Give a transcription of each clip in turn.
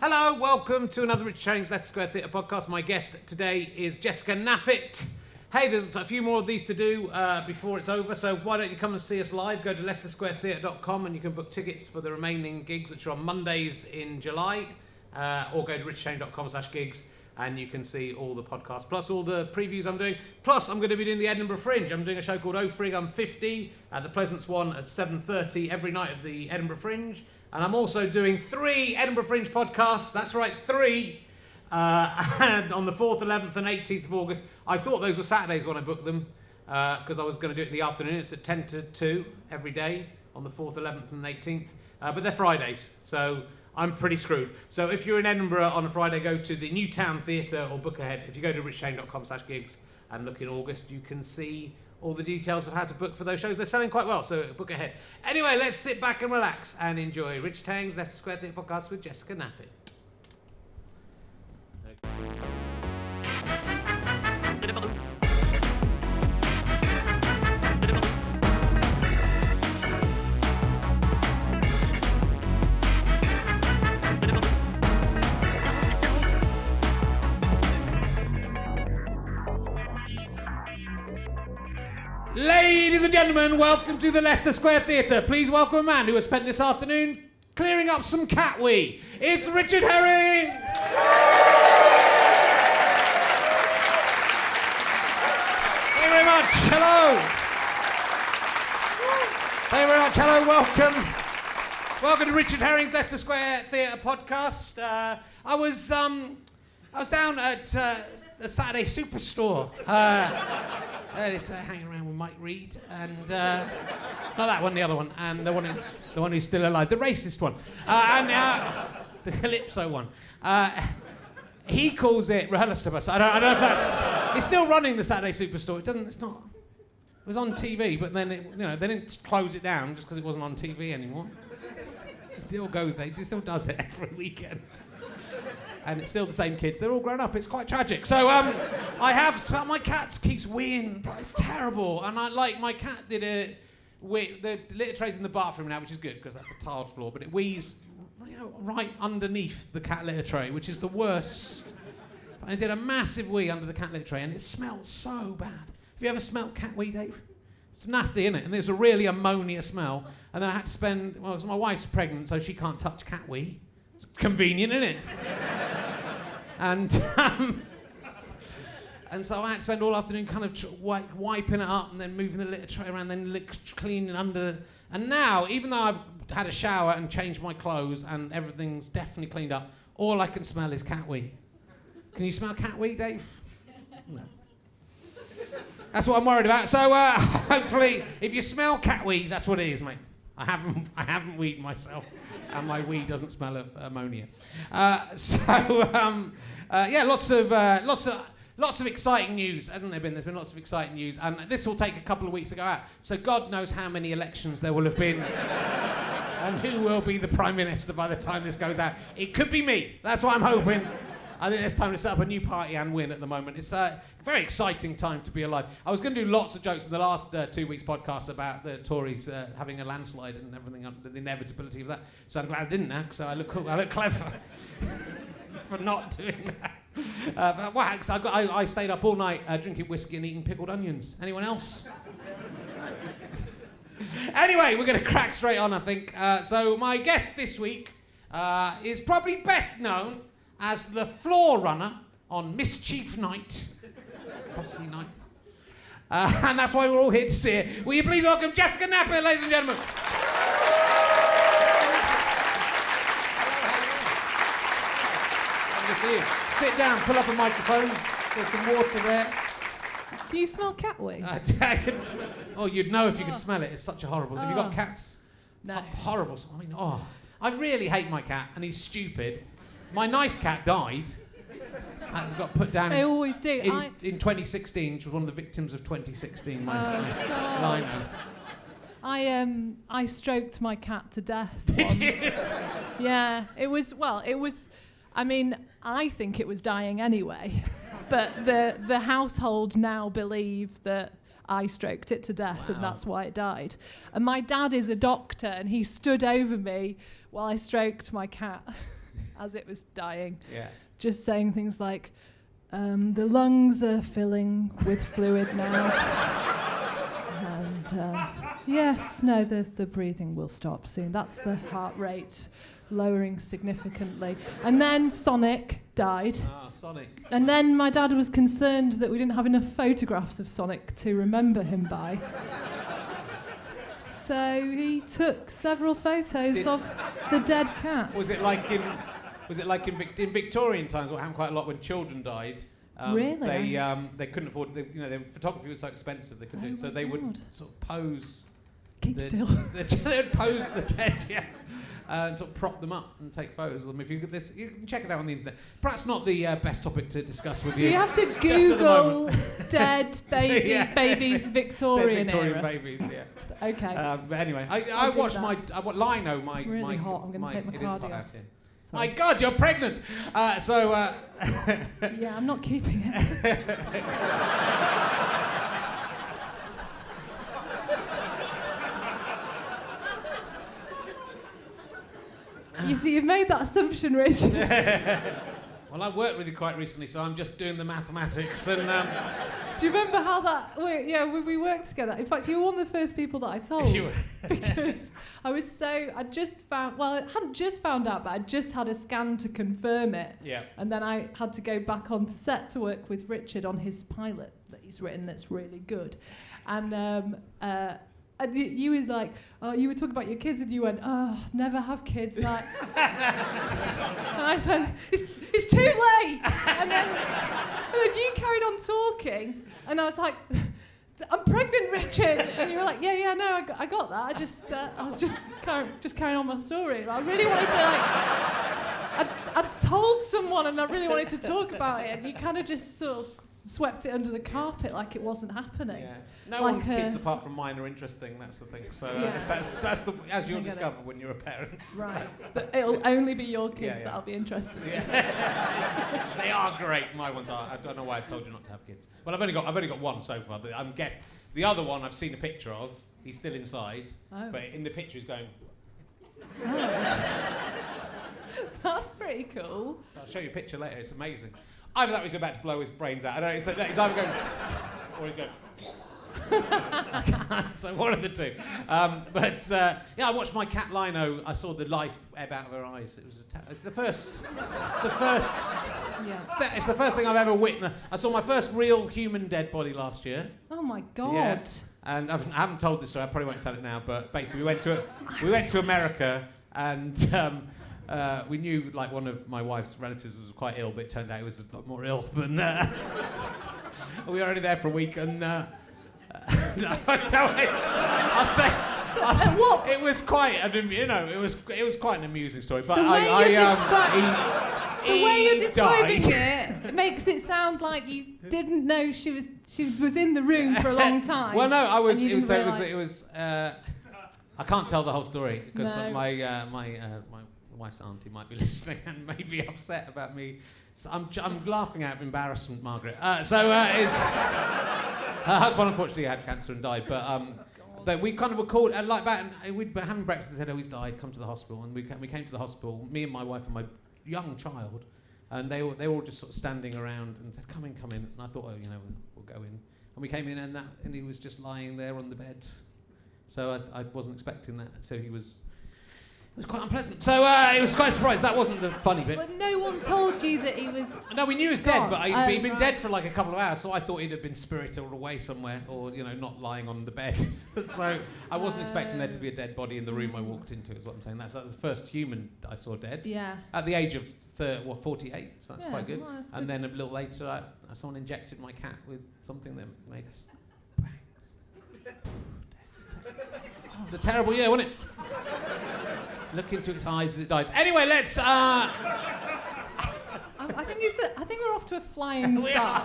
Hello, welcome to another Richard Herring's Leicester Square Theatre podcast. My guest today is Jessica Knappett. Hey, there's a few more of these to do before it's over, so why don't you come and see us live? Go to leicestersquaretheatre.com and you can book tickets for the remaining gigs, which are on Mondays in July, or go to richardherring.com/gigs and you can see all the podcasts, plus all the previews I'm doing. Plus, I'm going to be doing the Edinburgh Fringe. I'm doing a show called Oh Frig, I'm 50 at the Pleasance One at 7:30 every night of the Edinburgh Fringe. And I'm also doing 3 Edinburgh Fringe podcasts. That's right, 3. And on the 4th, 11th and 18th of August. I thought those were Saturdays when I booked them, because I was going to do it in the afternoon. It's at 10 to 2 every day on the 4th, 11th and 18th. But they're Fridays, so I'm pretty screwed. So if you're in Edinburgh on a Friday, go to the Newtown Theatre or book ahead. If you go to richardherring.com/gigs and look in August, you can see all the details of how to book for those shows. They're selling quite well, so book ahead. Anyway, let's sit back and relax and enjoy Richard Herring's Leicester Square Theatre podcast with Jessica Knappett. Ladies and gentlemen, welcome to the Leicester Square Theatre. Please welcome a man who has spent this afternoon clearing up some cat wee. It's Richard Herring! Thank you very much. Hello. Thank you very much. Hello, welcome. Welcome to Richard Herring's Leicester Square Theatre podcast. I was down at the Saturday Superstore. Hanging around with Mike Reed and not that one, the other one, and the one who's still alive, the racist one, and the Calypso one. He calls it Rehearsal. I don't know if that's. It's still running, the Saturday Superstore. It doesn't. It's not. It was on TV, but then they didn't close it down just because it wasn't on TV anymore. It still goes there. It still does it every weekend. And it's still the same kids. They're all grown up. It's quite tragic. So my cat keeps weeing, but it's terrible. And my cat did the litter tray's in the bathroom now, which is good because that's a tiled floor. But it wees, right underneath the cat litter tray, which is the worst. And it did a massive wee under the cat litter tray, and it smelled so bad. Have you ever smelled cat wee, Dave? It's nasty, isn't it? And there's a really ammonia smell. And then I had to spend. Well, my wife's pregnant, so she can't touch cat wee. It's convenient, isn't it? And so I had to spend all afternoon kind of wiping it up and then moving the litter tray around, then cleaning under. And now, even though I've had a shower and changed my clothes and everything's definitely cleaned up, all I can smell is cat wee. Can you smell cat wee, Dave? No. That's what I'm worried about. So hopefully, if you smell cat wee, that's what it is, mate. I haven't weed myself, and my wee doesn't smell of ammonia. Lots of exciting news, hasn't there been? There's been lots of exciting news, and this will take a couple of weeks to go out. So God knows how many elections there will have been, and who will be the Prime Minister by the time this goes out. It could be me. That's what I'm hoping. I think it's time to set up a new party and win at the moment. It's a very exciting time to be alive. I was going to do lots of jokes in the last 2 weeks' podcast about the Tories having a landslide and everything, the inevitability of that. So I'm glad I didn't now, so I look cool, I look clever for not doing that. I stayed up all night drinking whiskey and eating pickled onions. Anyone else? Anyway, we're going to crack straight on, I think. So my guest this week is probably best known as the floor runner on Mischief Night. Possibly night. And that's why we're all here to see it. Will you please welcome Jessica Knappett, ladies and gentlemen. Good to see you. Sit down, pull up a microphone. There's some water there. Do you smell cat wee? I can smell. Oh, you'd know if you could smell it. It's such a horrible. Have you got cats? No. Horrible. I really hate my cat, and he's stupid. My nice cat died and got put down. They always do. In 2016, she was one of the victims of 2016. My I stroked my cat to death. Did once. you? Yeah, it was. I mean, I think it was dying anyway, but the household now believe that I stroked it to death, and that's why it died. And my dad is a doctor, and he stood over me while I stroked my cat. as it was dying. Yeah. Just saying things like, the lungs are filling with fluid now. And yes, no, the breathing will stop soon. That's the heart rate lowering significantly. And then Sonic died. Ah, Sonic. And then my dad was concerned that we didn't have enough photographs of Sonic to remember him by. So he took several photos of the dead cat. Was it like in Victorian times? What happened quite a lot when children died. Really? They couldn't afford. Their photography was so expensive they couldn't do it. So they would sort of pose. Keep still. They would pose the dead, yeah, and sort of prop them up and take photos of them. If you get this, you can check it out on the internet. Perhaps not the best topic to discuss with you. You have to Google dead babies Victorian Victorian era. babies, yeah. Okay. But anyway, I watched Lino, my really hot. I'm going to take my it is hot cardio out off. here. Sorry. My God, you're pregnant. Yeah, I'm not keeping it. You see, you've made that assumption, Richard. Well, I've worked with you quite recently, so I'm just doing the mathematics. And do you remember how that? We worked together. In fact, you were one of the first people that I told. You were. Because I just found. Well, I hadn't just found out, but I just had a scan to confirm it. Yeah. And then I had to go back onto set to work with Richard on his pilot that he's written. That's really good, and you were like, oh, you were talking about your kids, and you went, oh, never have kids. And I said, it's too late. And then you carried on talking, and I was like, I'm pregnant, Richard. And you were like, yeah, no, I got that. I was just carrying on my story. I really wanted to I told someone, and I really wanted to talk about it, and you kind of just sort of swept it under the carpet like it wasn't happening. Yeah. No one kids apart from mine are interesting. That's the thing. So that's the as you'll discover when you're a parent. Right. But it'll only be your kids that'll be interested. Yeah. They are great. My ones are. I don't know why I told you not to have kids. Well, I've only got one so far. But I'm guessed the other one I've seen a picture of. He's still inside. Oh. But in the picture he's going. Oh. That's pretty cool. I'll show you a picture later. It's amazing. Either that or he's about to blow his brains out. I don't know. He's either going or he's going. So one of the two. I watched my cat Lino. I saw the life ebb out of her eyes. It's the first thing I've ever witnessed. I saw my first real human dead body last year. Oh my God. Yeah. And I haven't told this story. I probably won't tell it now. But basically, we went to America and. We knew like one of my wife's relatives was quite ill, but it turned out he was a lot more ill than. We were only there for a week, and no, I'll say. What? It was quite, it was quite an amusing story. But the way you're describing it makes it sound like you didn't know she was in the room for a long time. Well, no, I was. It was. I can't tell the whole story because my wife's auntie might be listening and may be upset about me. So I'm laughing out of embarrassment, Margaret. Her husband unfortunately had cancer and died, but we kind of were called like that, and we'd been having breakfast and said, oh, he's died, come to the hospital. And we came to the hospital, me and my wife and my young child, and they were all just sort of standing around and said, come in. And I thought, we'll go in. And we came in and he was just lying there on the bed. So I wasn't expecting that. So it was quite unpleasant. So it was quite surprised. That wasn't the funny bit. But no one told you that he was. No, we knew he was dead, but he'd been dead for like a couple of hours. So I thought he'd have been spirited away somewhere, or not lying on the bed. So I wasn't expecting there to be a dead body in the room I walked into. Is what I'm saying. That was the first human I saw dead. Yeah. At the age of 48. So that's quite good. Well, that's and good. then a little later, someone injected my cat with something that made us bangs. It was a terrible year, wasn't it? Look into its eyes as it dies. Anyway, let's. I think we're off to a flying start.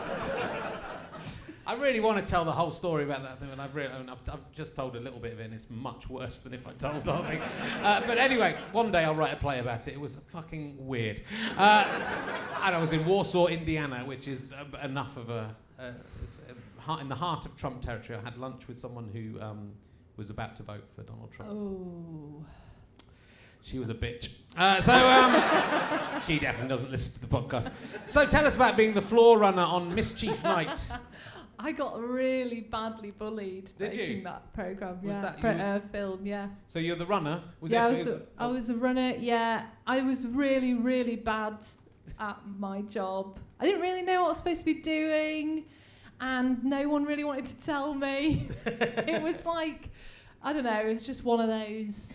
I really want to tell the whole story about that thing, and I've just told a little bit of it, and it's much worse than if I told the whole thing. But anyway, one day I'll write a play about it. It was fucking weird. And I was in Warsaw, Indiana, which is enough of in the heart of Trump territory. I had lunch with someone who was about to vote for Donald Trump. Oh. She was a bitch. She definitely doesn't listen to the podcast. So tell us about being the floor runner on Mischief Night. I got really badly bullied making that programme. Was yeah, that film. Yeah. So you're the runner? I was a runner. Yeah, I was really, really bad at my job. I didn't really know what I was supposed to be doing, and no one really wanted to tell me. It was like, I don't know. It was just one of those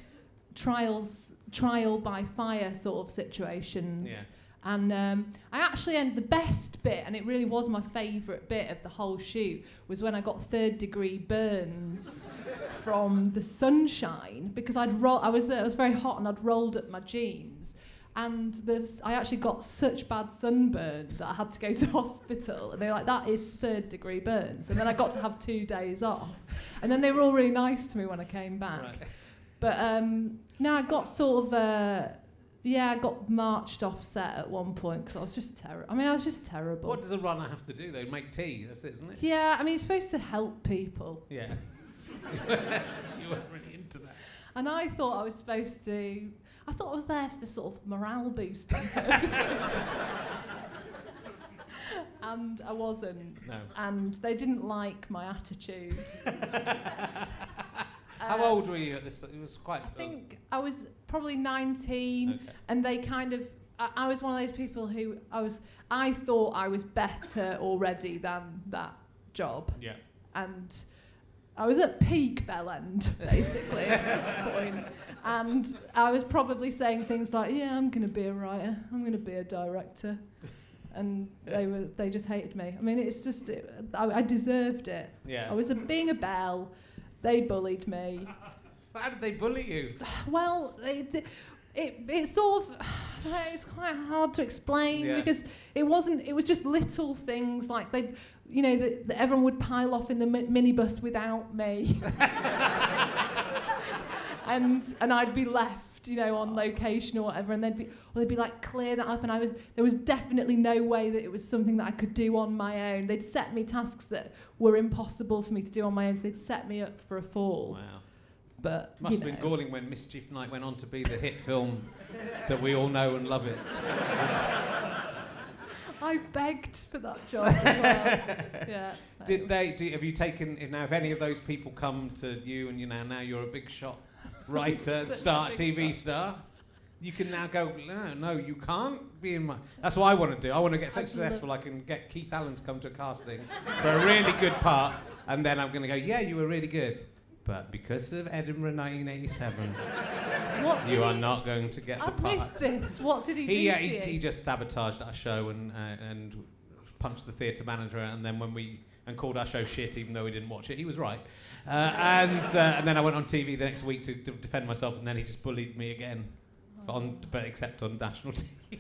trial by fire sort of situations. Yeah. And I actually ended the best bit, and it really was my favourite bit of the whole shoot, was when I got 3rd-degree burns from the sunshine, because it was very hot and I'd rolled up my jeans, and I actually got such bad sunburn that I had to go to hospital, and they were like, that is 3rd-degrry burns, and then I got to have 2 days off, and then they were all really nice to me when I came back. Right. But no, I got sort of I got marched off set at one point because I was just terrible. I mean, I was just terrible. What does a runner have to do, though? Make tea, that's it, isn't it? Yeah, I mean, you're supposed to help people. Yeah. You weren't really into that. And I thought I was supposed to... I thought I was there for sort of morale boosting purposes. And I wasn't. No. And they didn't like my attitude. How old were you at this? It was quite... I think I was probably 19, okay. And they kind of... I was one of those people who I thought I was better already than that job. Yeah. And I was at peak Bell End, basically, at that point. And I was probably saying things like, yeah, I'm going to be a writer, I'm going to be a director. And they just hated me. I mean, it's just... I deserved it. Yeah. I was being a belle. They bullied me. How did they bully you? Well, it sort of, I don't know, it's quite hard to explain because it was just little things like that everyone would pile off in the minibus without me. and I'd be left, on location or whatever, and they'd be like, clear that up, and there was definitely no way that it was something that I could do on my own. They'd set me tasks that were impossible for me to do on my own, so they'd set me up for a fall. Wow. But must have been galling when Mischief Night went on to be the hit film that we all know and love it. I begged for that job as well. Yeah. Have you taken, if any of those people come to you and now you're a big shot writer, TV star, you can now go, no, you can't be in my... That's what I want to do. I want to get so successful I can get Keith Allen to come to a casting for a really good part, and then I'm going to go, yeah, you were really good. But because of Edinburgh 1987, you are not going to get the part. I've missed this. What did he do to you? He just sabotaged our show and punched the theatre manager, and then and called our show shit, even though we didn't watch it. He was right. And then I went on TV the next week to defend myself, and then he just bullied me again, except on national TV,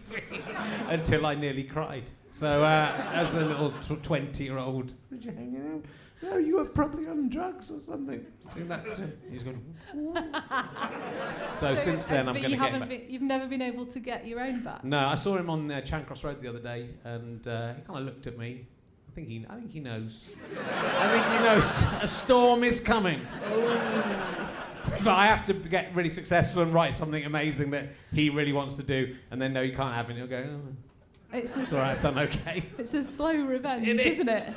until I nearly cried. So as a little 20-year-old, was you hanging out? No, you were probably on drugs or something. Doing that. He's going. So since then, I'm going to get him back. You've never been able to get your own back. No, I saw him on Chancross Road the other day, and he kind of looked at me. I think he knows. I think he knows a storm is coming. But I have to get really successful and write something amazing that he really wants to do, and then no, you can't have it. And he'll go. Oh, it's all right, I've done okay. It's a slow revenge, isn't it?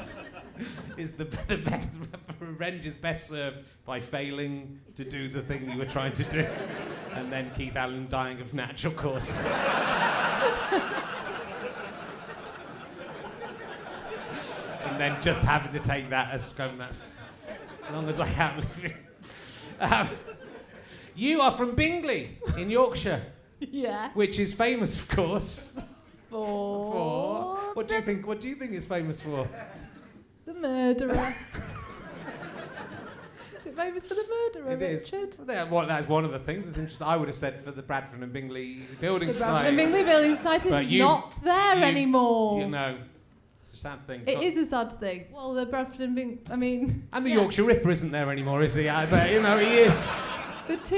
Is the best revenge is best served by failing to do the thing you were trying to do, and then Keith Allen dying of natural cause. And then just having to take that as that's as long as I am living. You are from Bingley in Yorkshire. Yeah. Which is famous, of course. For What do you think? What do you think it's famous for? The murderer. Is it famous for the murderer, Richard? Well, that's one of the things. It's interesting. I would have said for the Bradford and Bingley Building Society. The Bradford and Bingley Building Society is not there anymore. It's a sad thing. It is a sad thing. Well, the Bradford and Bingley, I mean... And the Yorkshire Ripper isn't there anymore, is he? But, he is... Both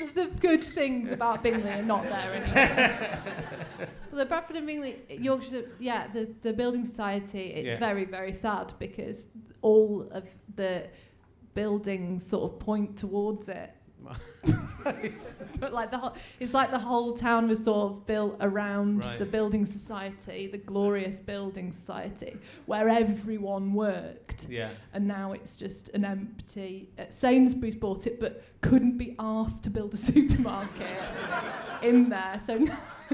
of the good things about Bingley are not there anymore. Well, the Bradford and Bingley, Yorkshire, the Building Society, it's very, very sad because all of the buildings sort of point towards it. But like it's like the whole town was sort of built around Right. the building society, the glorious building society, where everyone worked. Yeah. And now it's just an empty. Sainsbury's bought it, but couldn't be asked to build a supermarket in there. So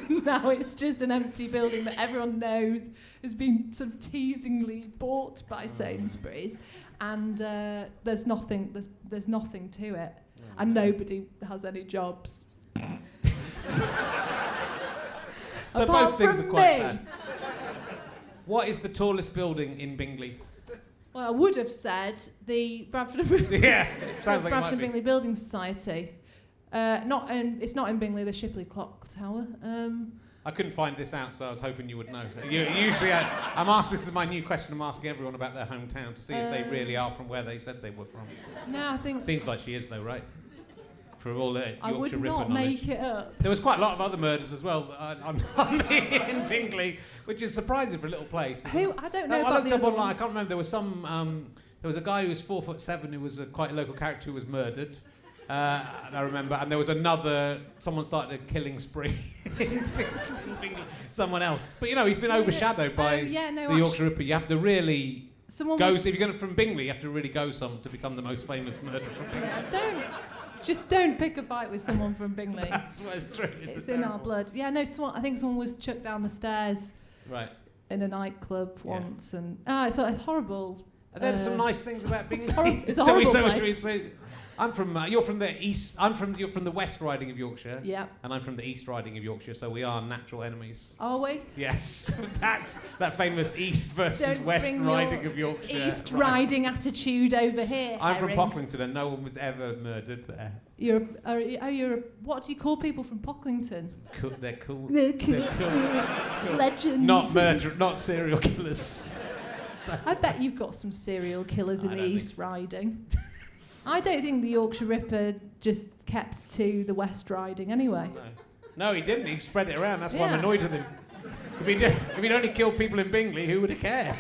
now it's just an empty building that everyone knows has been sort of teasingly bought by Sainsbury's, and there's nothing. There's nothing to it. And nobody has any jobs. So Apart both things from are quite me. bad. What is the tallest building in Bingley? Well, I would have said the Bradford and Bingley, Yeah, sounds like it Bradford might and be. Bingley Building Society. It's not in Bingley, the Shipley Clock Tower. I couldn't find this out, so I was hoping you would know. Usually, I'm asked. This is my new question. I'm asking everyone about their hometown to see if they really are from where they said they were from. No, I think Seems like she is, though, right? For all the I would Yorkshire Ripper not knowledge. make it up. There was quite a lot of other murders as well in Bingley, which is surprising for a little place. Who I don't know I about looked the up other online. I one. can't remember. There was some. There was a guy who was 4'7" who was quite a local character who was murdered. I remember, and there was another. Someone started a killing spree. in Bingley, someone else, but he's been overshadowed by the Yorkshire Ripper. You have to really if you're going from Bingley, you have to really go some to become the most famous murderer from Bingley. Yeah, don't pick a fight with someone from Bingley. That's what it's true. It's in our blood. Yeah, no. I think someone was chucked down the stairs. Right. In a nightclub once, and it's horrible. And then some nice things about Bingley. It's a horrible place. I'm from. You're from the east. You're from the West Riding of Yorkshire. Yeah. And I'm from the East Riding of Yorkshire, so we are natural enemies. Are we? Yes. that famous East versus Don't West bring Riding your of Yorkshire. East Riding attitude over here. I'm Herring. from Pocklington, and no one was ever murdered there. What do you call people from Pocklington? Cool, they're cool. They're cool. Cool. Legends. Not serial killers. I bet you've got some serial killers in the East Riding. I don't think the Yorkshire Ripper just kept to the West Riding anyway. No, he didn't. He spread it around. That's why I'm annoyed with him. If he'd only killed people in Bingley, who would have cared?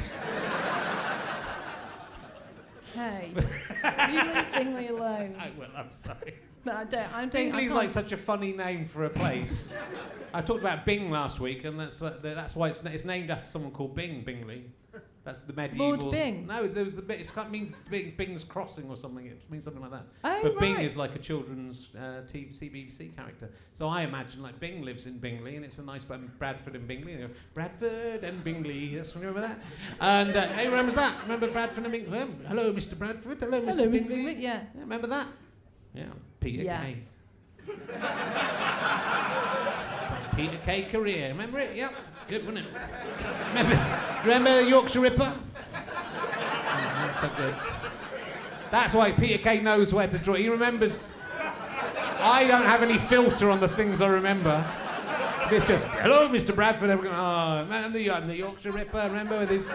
Hey, you leave Bingley alone. I'm sorry. No, I don't. Bingley's like such a funny name for a place. I talked about Bing last week, and that's why it's named after someone called Bingley. That's the medieval. Lord Bing. No, there was it means Bing's Crossing or something. It means something like that. Oh, but Bing right. is like a children's BBC character. So I imagine like Bing lives in Bingley, and it's a nice Bradford and Bingley. Bradford and Bingley. Yes, remember that? And hey, remembers that? Remember Bradford and Bingley? Hello, Mr. Bradford. Hello, Mr. Bingley. Yeah. Remember that? Yeah. Peter Kay. Peter Kay career. Remember it? Yep. Good, wasn't it? Remember the Yorkshire Ripper? That's so good. That's why Peter Kay knows where to draw. He remembers. I don't have any filter on the things I remember. It's just, hello, Mr. Bradford. Everyone, man, the Yorkshire Ripper. Remember with his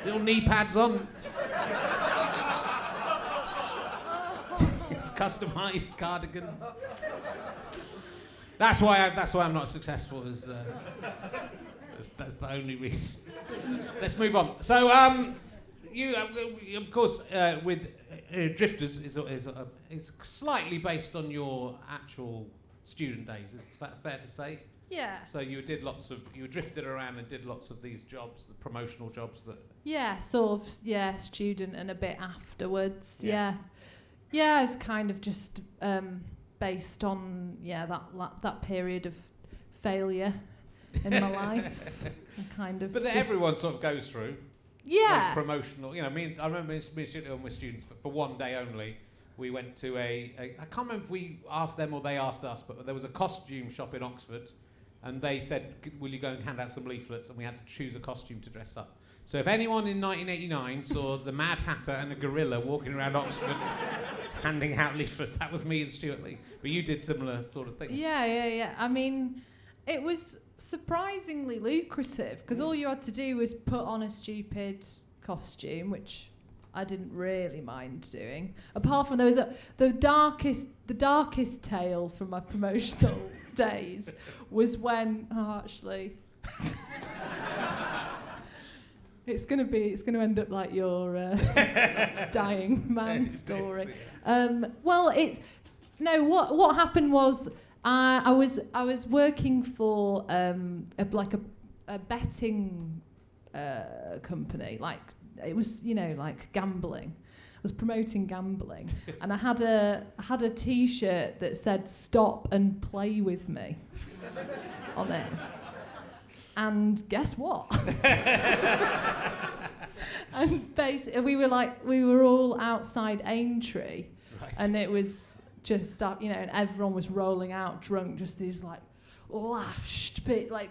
little knee pads on? His customised cardigan. That's why I'm not successful. That's the only reason. Let's move on. So, you of course with Drifters is slightly based on your actual student days. Is that fair to say? Yeah. So you drifted around and did lots of these jobs, the promotional jobs that. Yeah, sort of. Yeah, student and a bit afterwards. Yeah. Yeah, it's kind of just based on that period of failure in my life. Kind of. But that everyone sort of goes through. Yeah. Those promotional. I remember with students for one day only. We went to I can't remember if we asked them or they asked us, but there was a costume shop in Oxford, and they said, "Will you go and hand out some leaflets?" And we had to choose a costume to dress up. So if anyone in 1989 saw the Mad Hatter and a gorilla walking around Oxford handing out leaflets, that was me and Stuart Lee. But you did similar sort of things. Yeah. I mean, it was surprisingly lucrative because all you had to do was put on a stupid costume, which I didn't really mind doing. Apart from the darkest tale from my promotional days was when actually. It's going to end up like your dying man story. Well, No, what happened was I was working for a betting company, like it was like gambling. I was promoting gambling, and I had a T-shirt that said "Stop and play with me" on it. And guess what? And basically, we were all outside Aintree, right. And it was just up, and everyone was rolling out drunk, just these like lashed,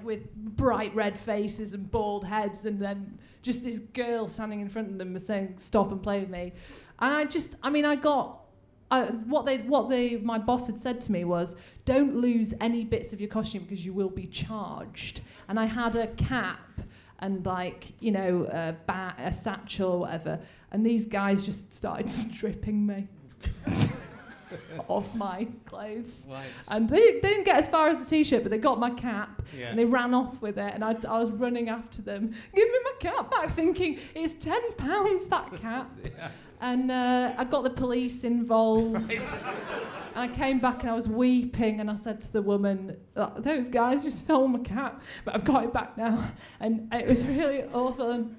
with bright red faces and bald heads, and then just this girl standing in front of them was saying "Stop and play with me," and my boss had said to me was, "Don't lose any bits of your costume because you will be charged." And I had a cap and a satchel or whatever, and these guys just started stripping me off my clothes. Right. And they didn't get as far as the T-shirt, but they got my cap, and they ran off with it, and I was running after them. "Give me my cap back," thinking it's £10, that cap. Yeah. And I got the police involved. Right. And I came back and I was weeping, and I said to the woman, "Those guys just stole my cap, but I've got it back now." And it was really awful. And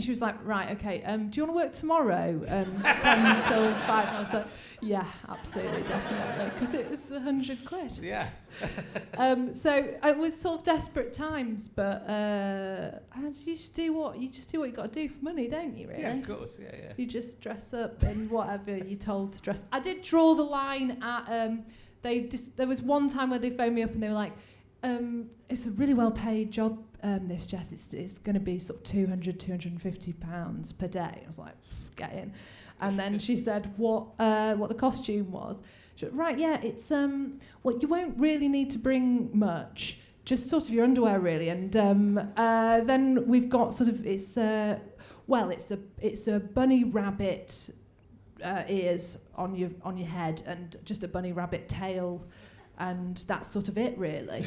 she was like, "Right, okay, do you want to work tomorrow, 10 till 5? And I was like, "Yeah, absolutely, definitely," because it was £100. Yeah. So it was sort of desperate times, but you just do what you got to do for money, don't you? Really? Yeah, of course. Yeah. You just dress up in whatever you're told to dress. I did draw the line at. There was one time where they phoned me up and they were like, "It's a really well-paid job. This, Jess, it's going to be sort of £250 per day." I was like, "Get in." And then she said what the costume was. She said, "Right, yeah, it's you won't really need to bring much, just sort of your underwear really, and then we've got sort of it's a bunny rabbit ears on your head and just a bunny rabbit tail." And that's sort of it, really.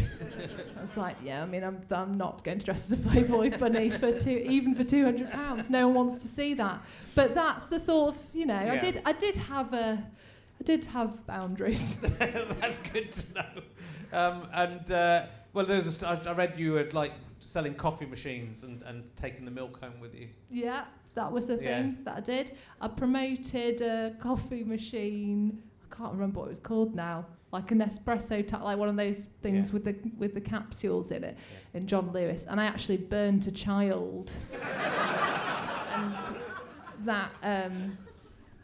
I was like, yeah, I mean, I'm not going to dress as a Playboy bunny even for £200. No one wants to see that. But that's the sort of, yeah. I did have boundaries. That's good to know. I read you were selling coffee machines and taking the milk home with you. Yeah, that was a thing that I did. I promoted a coffee machine. I can't remember what it was called now. Like an espresso like one of those things with the capsules in it, in John Lewis, and I actually burnt a child, and that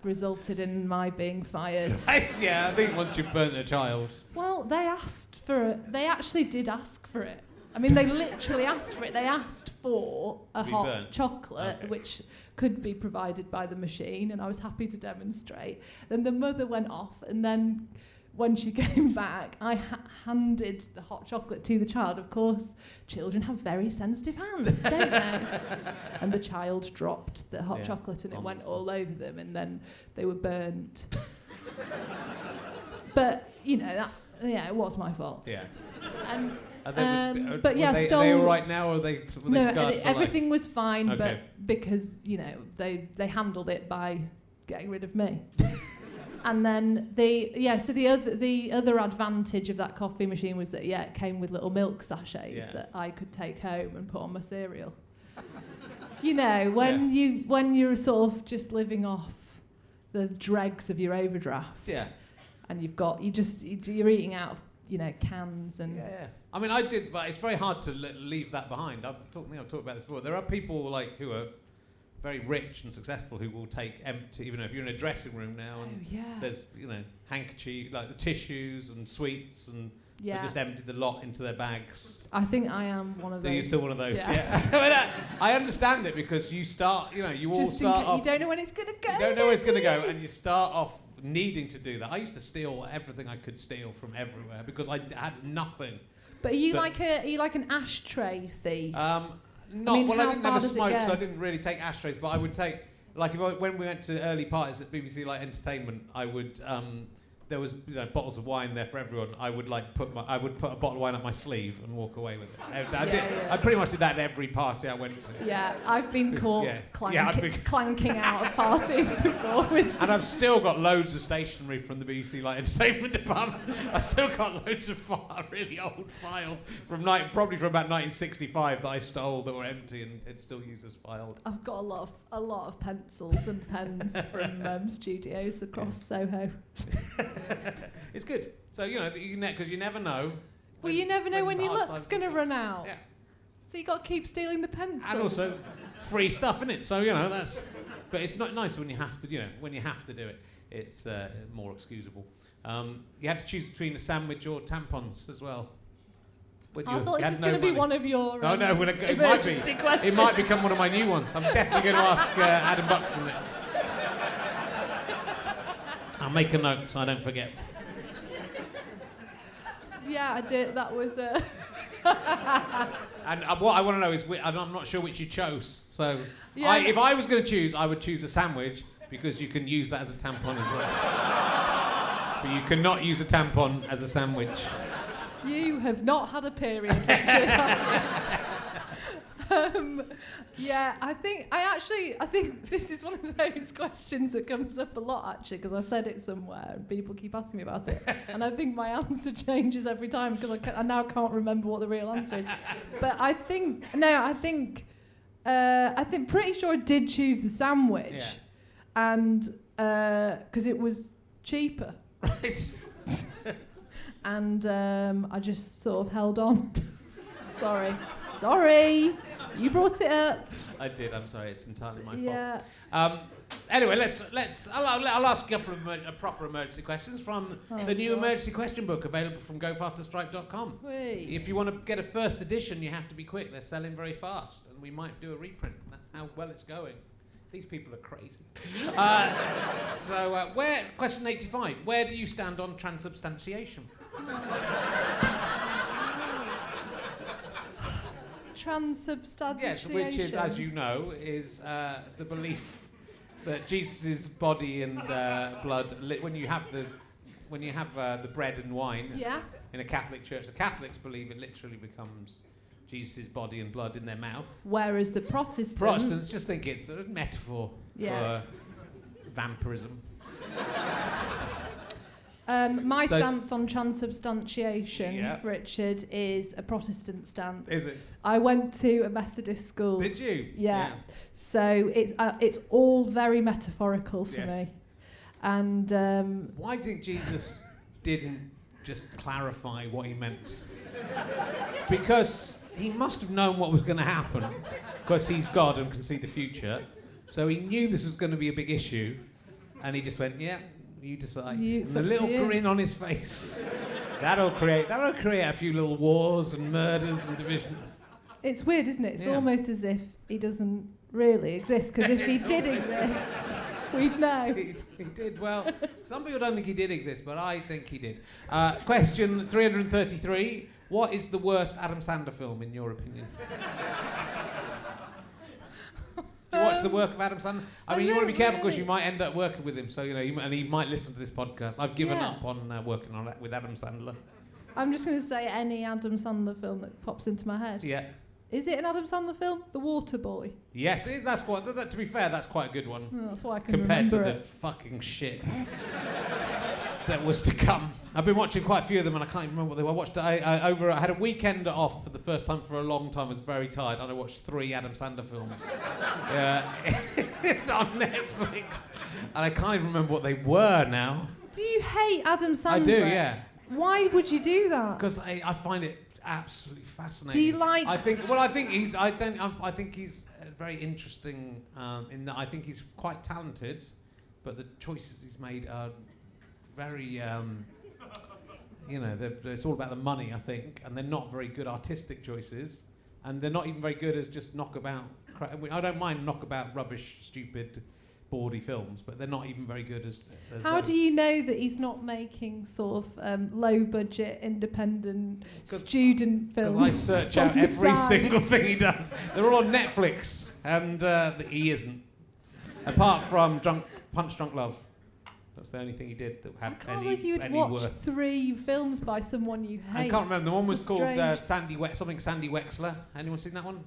resulted in my being fired. Yeah, I think once you've burnt a child. Well, they asked for it. They actually did ask for it. I mean, they literally asked for it. They asked for a hot chocolate, which could be provided by the machine, and I was happy to demonstrate. Then the mother went off, and then when she came back, I handed the hot chocolate to the child. Of course, children have very sensitive hands, don't they? And the child dropped the hot chocolate, and it went all over them, and then they were burnt. But it was my fault. Yeah. And but yeah, are they all right now, or were they scarred for everything life? was fine, but because they handled it by getting rid of me. And then the other advantage of that coffee machine was that it came with little milk sachets that I could take home and put on my cereal. When you're sort of just living off the dregs of your overdraft. Yeah. And you're eating out of cans and. Yeah. I mean, I did, but it's very hard to leave that behind. I've talked about this before. There are people who are very rich and successful who will take empty, even if you're in a dressing room now and there's handkerchief, like the tissues and sweets, and they just empty the lot into their bags. I think I am one of those. Are you still one of those? Yeah. I understand it, because you start, you all start off. You don't know when it's going to go. You don't know where it's going to go, and you start off needing to do that. I used to steal everything I could steal from everywhere because I had nothing. But are you like an ashtray thief? I didn't have a smoke, so I didn't really take ashtrays, but I would take, when we went to early parties at BBC Entertainment, I would there was bottles of wine there for everyone, I would put a bottle of wine up my sleeve and walk away with it. I pretty much did that at every party I went to. Yeah, I've been caught clanking out of parties before. And I've still got loads of stationery from the BBC entertainment department. I've still got loads of really old files from probably from about 1965 that I stole that were empty and it still used as filed. I've got a lot of pencils and pens from studios across Soho. It's good. So because you never know. Well, you never know when your luck's going to run out. Yeah. So you got to keep stealing the pencils. And also free stuff, innit? So that's. But it's not nice when you have to. When you have to do it, it's more excusable. You had to choose between a sandwich or tampons as well. I thought this was going to be one of your. Oh no, it might be. Questions. It might become one of my new ones. I'm definitely going to ask Adam Buxton it. I'll make a note so I don't forget. Yeah, I did. That was. And what I want to know is, I'm not sure which you chose. So, if I was going to choose, I would choose a sandwich because you can use that as a tampon as well. But you cannot use a tampon as a sandwich. You have not had a period, Richard. I think this is one of those questions that comes up a lot, actually, because I said it somewhere and people keep asking me about it, and I think my answer changes every time because I now can't remember what the real answer is. But I'm pretty sure I did choose the sandwich, and because it was cheaper. Right. And I just sort of held on. Sorry, you brought it up. I did. I'm sorry. It's entirely my fault. Anyway, I'll ask a couple of proper emergency questions from the new emergency question book available from gofasterstripe.com. If you want to get a first edition, you have to be quick. They're selling very fast, and we might do a reprint. That's how well it's going. These people are crazy. Question 85. Where do you stand on transubstantiation? Transubstantiation. Yes, which is, as you know, is the belief that Jesus' body and blood. When you have the bread and wine in a Catholic church, the Catholics believe it literally becomes Jesus' body and blood in their mouth. Whereas the Protestants just think it's a metaphor for vampirism. My stance on transubstantiation, Richard, is a Protestant stance. Is it? I went to a Methodist school. Did you? Yeah. So it's all very metaphorical for me. And why do you think Jesus didn't just clarify what he meant? Because he must have known what was going to happen, because he's God and can see the future. So he knew this was going to be a big issue, and he just went, "Yeah, you decide." And a little grin on his face. That'll create a few little wars and murders and divisions. It's weird, isn't it? It's almost as if he doesn't really exist, because if he did exist, we'd know. He did. Well, some people don't think he did exist, but I think he did. Question 333. What is the worst Adam Sandler film, in your opinion? Do you watch the work of Adam Sandler? I mean, you want to be careful because you might end up working with him, so and he might listen to this podcast. I've given up on working on that with Adam Sandler. I'm just going to say any Adam Sandler film that pops into my head. Yeah. Is it an Adam Sandler film? The Waterboy. Yes, it is. To be fair, that's quite a good one. Oh, that's why I can compared to remember the fucking shit that was to come. I've been watching quite a few of them, and I can't even remember what they were. I watched. I had a weekend off for the first time for a long time. I was very tired, and I watched 3 Adam Sandler films on Netflix, and I can't even remember what they were now. Do you hate Adam Sandler? I do, yeah. Why would you do that? Because I find it absolutely fascinating. Do you like? I think he's very interesting in that I think he's quite talented, but the choices he's made are very, it's all about the money, I think, and they're not very good artistic choices, and they're not even very good as just knockabout. I don't mind knockabout, rubbish, stupid, bawdy films, but they're not even very good as How those. do you know that he's not making sort of low-budget, independent student films? Because I search out every single thing he does. They're all on Netflix, and he isn't. Apart from Punch Drunk Love. That's the only thing he did that I had can't believe you would any watch worth. 3 films by someone you hate. I can't remember. The one was It's called strange. Sandy Wexler. Anyone seen that one?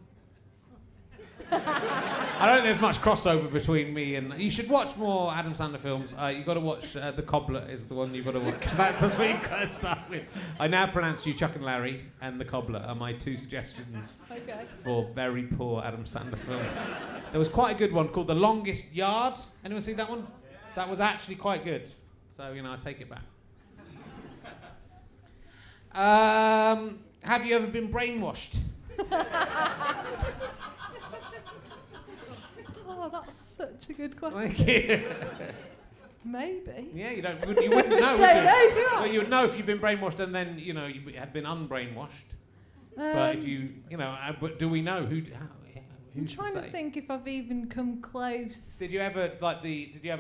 I don't think there's much crossover between me and... You should watch more Adam Sandler films. You've got to watch The Cobbler is the one you've got to watch. That's what you've got to start with. I now pronounce you Chuck and Larry, and The Cobbler are my 2 suggestions for very poor Adam Sandler film. There was quite a good one called The Longest Yard. Anyone seen that one? That was actually quite good. So, I take it back. Have you ever been brainwashed? Oh, that's such a good question. Thank you. Maybe. Yeah, you wouldn't know, would you? Don't know, do I? Well, you would know if you'd been brainwashed and then, you had been unbrainwashed. But if but do we know who's I'm trying to think if I've even come close. Did you ever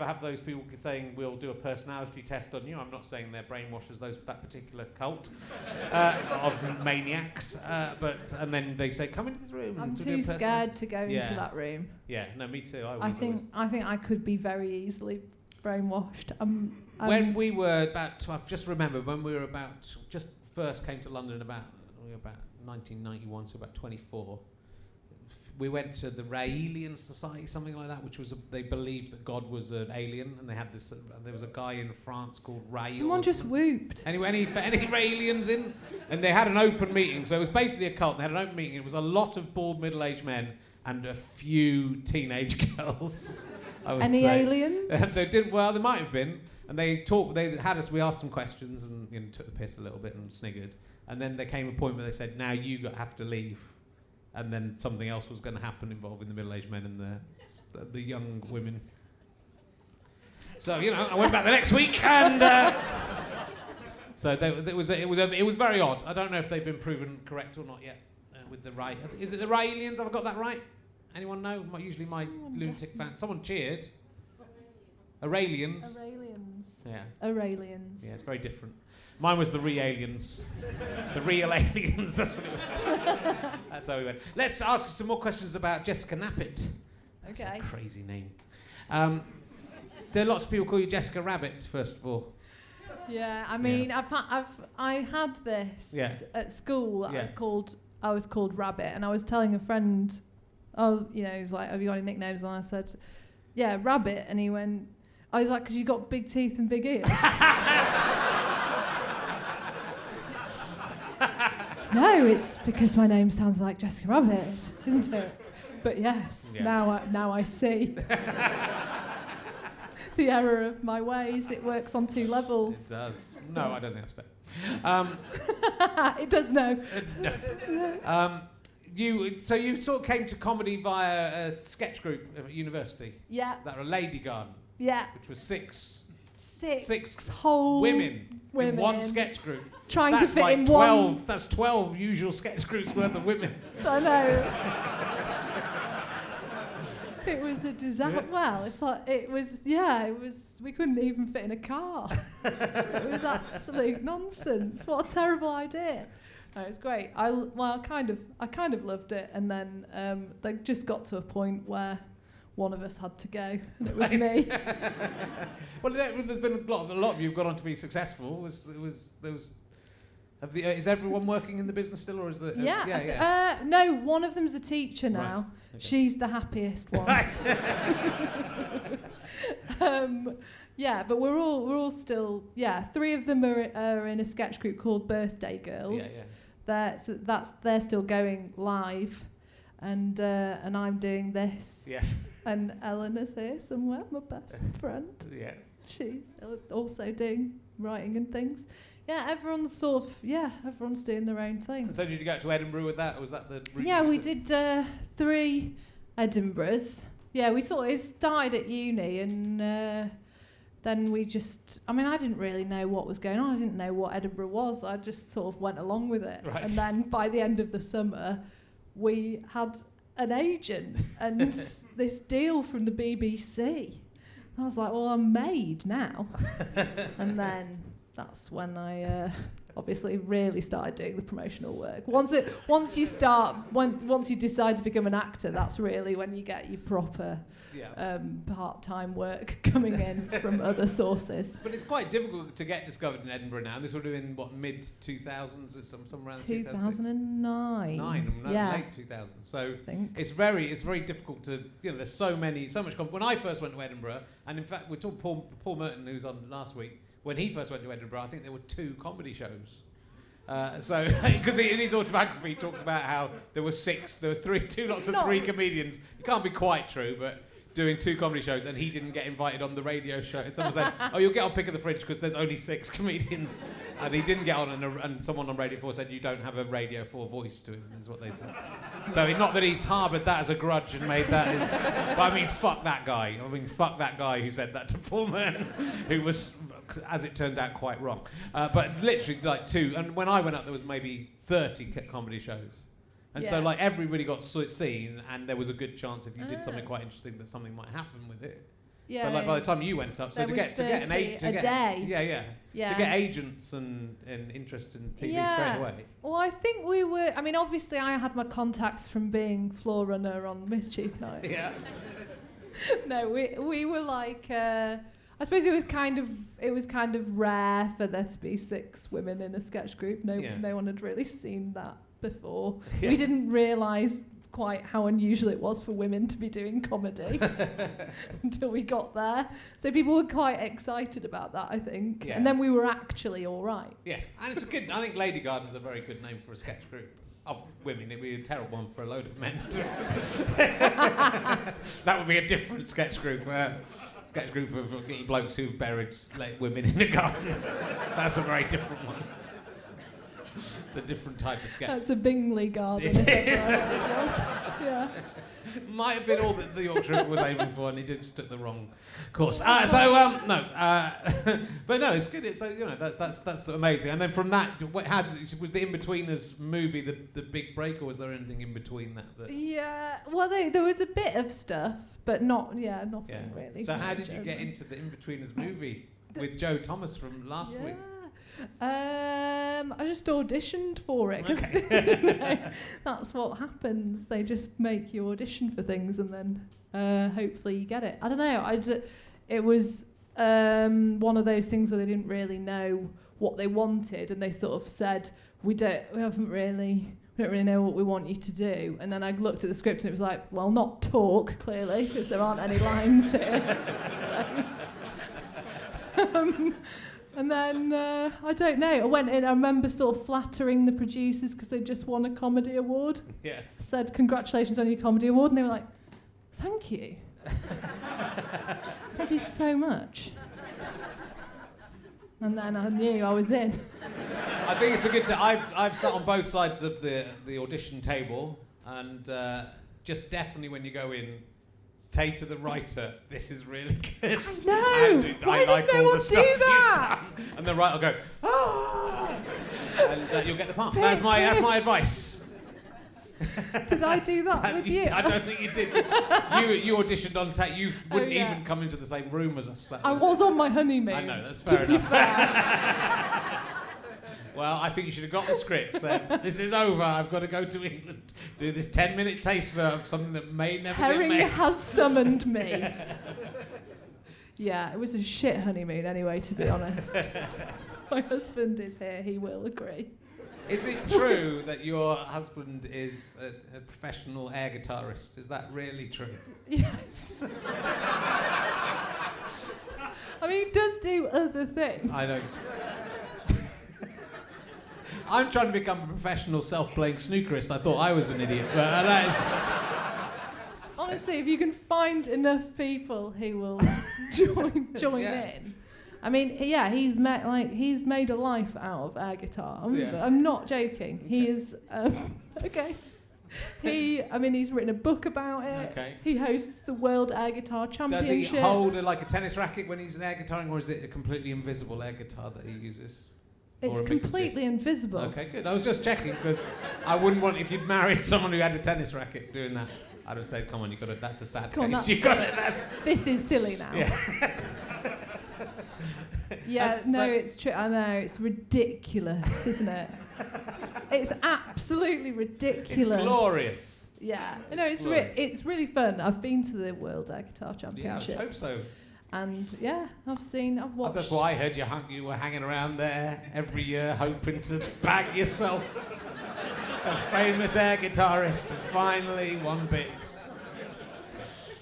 have those people saying we'll do a personality test on you? I'm not saying they're brainwashers, that particular cult of maniacs. And then they say, come into this room. I'm too scared to go into that room. Yeah, no, me too. I think I could be very easily brainwashed. When we were I've just remembered when we were just first came to London we were about 1991, so about 24. We went to the Raelian Society, something like that, which was they believed that God was an alien, and they had this. There was a guy in France called Rael. Someone just whooped. Anyway, any Raelians in, and they had an open meeting. So it was basically a cult. They had an open meeting. It was a lot of bald middle-aged men and a few teenage girls. I would Any say. aliens? They didn't. Well, there might have been. And they talked. They had us. We asked some questions and took the piss a little bit and sniggered. And then there came a point where they said, "Now you have to leave." And then something else was going to happen involving the middle-aged men and the young women. So I went back the next week, and so it was very odd. I don't know if they've been proven correct or not yet with the right. Is it the Raelians? Have I got that right? Anyone know? Usually my lunatic fans. Someone cheered. Araelians. Araelians. Yeah. Araelians. Yeah, it's very different. Mine was the Realians. The real aliens, that's what it was. That's how we went. Let's ask you some more questions about Jessica Knappett. That's a crazy name. Do lots of people call you Jessica Rabbit, first of all? Yeah, I mean, I had this at school. I was called Rabbit, and I was telling a friend, he was like, have you got any nicknames? And I said, yeah, Rabbit. And he went, I was like, because you got big teeth and big ears. No, it's because my name sounds like Jessica Rabbit, isn't it? But yes, now I see the error of my ways. It works on 2 levels. It does. No, I don't think that's fair. It does no. You sort of came to comedy via a sketch group at university. Yeah. Is that a Lady Garden? Yeah. Which was six whole women in one sketch group. Trying to fit like in 12, one. That's 12 usual sketch groups worth of women. I know. It was a disaster. Yeah. Well, it was. We couldn't even fit in a car. It was absolute nonsense. What a terrible idea. No, it was great. I kind of loved it, and then they just got to a point where one of us had to go, and it was me. Well, there's been a lot of you have gone on to be successful. Is everyone working in the business still, or is it? No, one of them's a teacher now. Right. Okay. She's the happiest one. But we're all still. Yeah, 3 of them are in a sketch group called Birthday Girls. Yeah. They're still going live, and I'm doing this. Yes. And Eleanor's here somewhere, my best friend. Yes. She's also doing writing and things. Yeah, everyone's doing their own thing. And so did you go to Edinburgh with that, or was that the route? Yeah, we did 3 Edinburghs. Yeah, it started at uni, and then we I didn't really know what was going on. I didn't know what Edinburgh was. I just sort of went along with it. Right. And then by the end of the summer, we had an agent and this deal from the BBC. I was like, well, I'm made now. And then that's when I obviously really started doing the promotional work. Once you decide to become an actor, that's really when you get your proper part-time work coming in from other sources. But it's quite difficult to get discovered in Edinburgh now. This would have been mid-2000s, or some around 2009. Late 2000s. So it's very difficult to, there's so much. When I first went to Edinburgh, and in fact we talked Paul Merton, who's on last week. When he first went to Edinburgh, I think there were 2 comedy shows. So, because in his autobiography, he talks about how there were 2 lots of 3 comedians. It can't be quite true, but doing 2 comedy shows, and he didn't get invited on the radio show. And someone said, "Oh, you'll get on Pick of the Fridge because there's only 6 comedians," and he didn't get on. And someone on Radio 4 said, "You don't have a Radio 4 voice to him," is what they said. So, not that he's harboured that as a grudge and made that his. But I mean, fuck that guy. Fuck that guy who said that to Paul Merton, who was, as it turned out, quite wrong. But literally, like 2. And when I went up, there was maybe 30 comedy shows. And so, like, everybody got seen, and there was a good chance if you did something quite interesting that something might happen with it. Yeah. But like by the time you went up, so to get an agent, to get agents and interest in TV straight away. Well, I think we were. I mean, obviously, I had my contacts from being floor runner on Mischief Night. Yeah. No, we were like. I suppose it was kind of rare for there to be 6 women in a sketch group. No one had really seen that before. Yes. We didn't realise quite how unusual it was for women to be doing comedy until we got there. So people were quite excited about that, I think. Yeah. And then we were actually all right. Yes, and it's I think Lady Garden's a very good name for a sketch group of women. It'd be a terrible one for a load of men. That would be a different sketch group. Sketch group of little blokes who've buried women in a garden. That's a very different one. The different type of sketch. That's a Bingley garden. Yeah. Might have been all that the Yorkshire was aiming for, and he just took the wrong course. But no, it's good. It's that's amazing. And then from that, was the In-Betweeners movie the big break, or was there anything in between that? Yeah. Well, there was a bit of stuff, but nothing really. So how did you get into the In-Betweeners movie with Joe Thomas from last week? I just auditioned for it because that's what happens. They just make you audition for things and then hopefully you get it. I don't know. It was one of those things where they didn't really know what they wanted, and they sort of said, we don't really know what we want you to do. And then I looked at the script and it was like, well, not talk, clearly, because there aren't any lines here. And then, I don't know, I went in, I remember sort of flattering the producers because they just won a comedy award. Yes. Said, congratulations on your comedy award. And they were like, thank you. Thank you so much. And then I knew I was in. I think it's a good I've sat on both sides of the audition table, and just definitely when you go in, say to the writer, this is really good. I know. Why does no one do that? And the writer will go, ah! And you'll get the part. That's my advice. Did I do that with you? I don't think you did. You auditioned on tape. You wouldn't even come into the same room as us. I was on my honeymoon. I know, that's fair enough. Well, I think you should have got the script, said, this is over, I've got to go to England, do this 10-minute taster of something that may never get made. Herring has summoned me. Yeah, it was a shit honeymoon anyway, to be honest. My husband is here, he will agree. Is it true that your husband is a professional air guitarist? Is that really true? Yes. I mean, he does do other things. I know. I'm trying to become a professional self-playing snookerist. I thought I was an idiot, but that is... Honestly, if you can find enough people who will join in. I mean, yeah, he's made a life out of air guitar. I'm not joking. He is okay. He's written a book about it. Okay. He hosts the World Air Guitar Championships. Does he hold a tennis racket when he's air guitaring, or is it a completely invisible air guitar that he uses? It's completely invisible. Okay, good. I was just checking because I wouldn't want, if you'd married someone who had a tennis racket doing that, I'd have said, come on, that's a sad case. You got it. This is silly now. Yeah. Yeah, no, it's true. I know, it's ridiculous, isn't it? It's absolutely ridiculous. It's glorious. Yeah, it's really fun. I've been to the World Air Guitar Championships. Yeah, I hope so. And yeah, I've watched. That's what I heard. You were hanging around there every year, hoping to bag yourself a famous air guitarist, and finally one bit.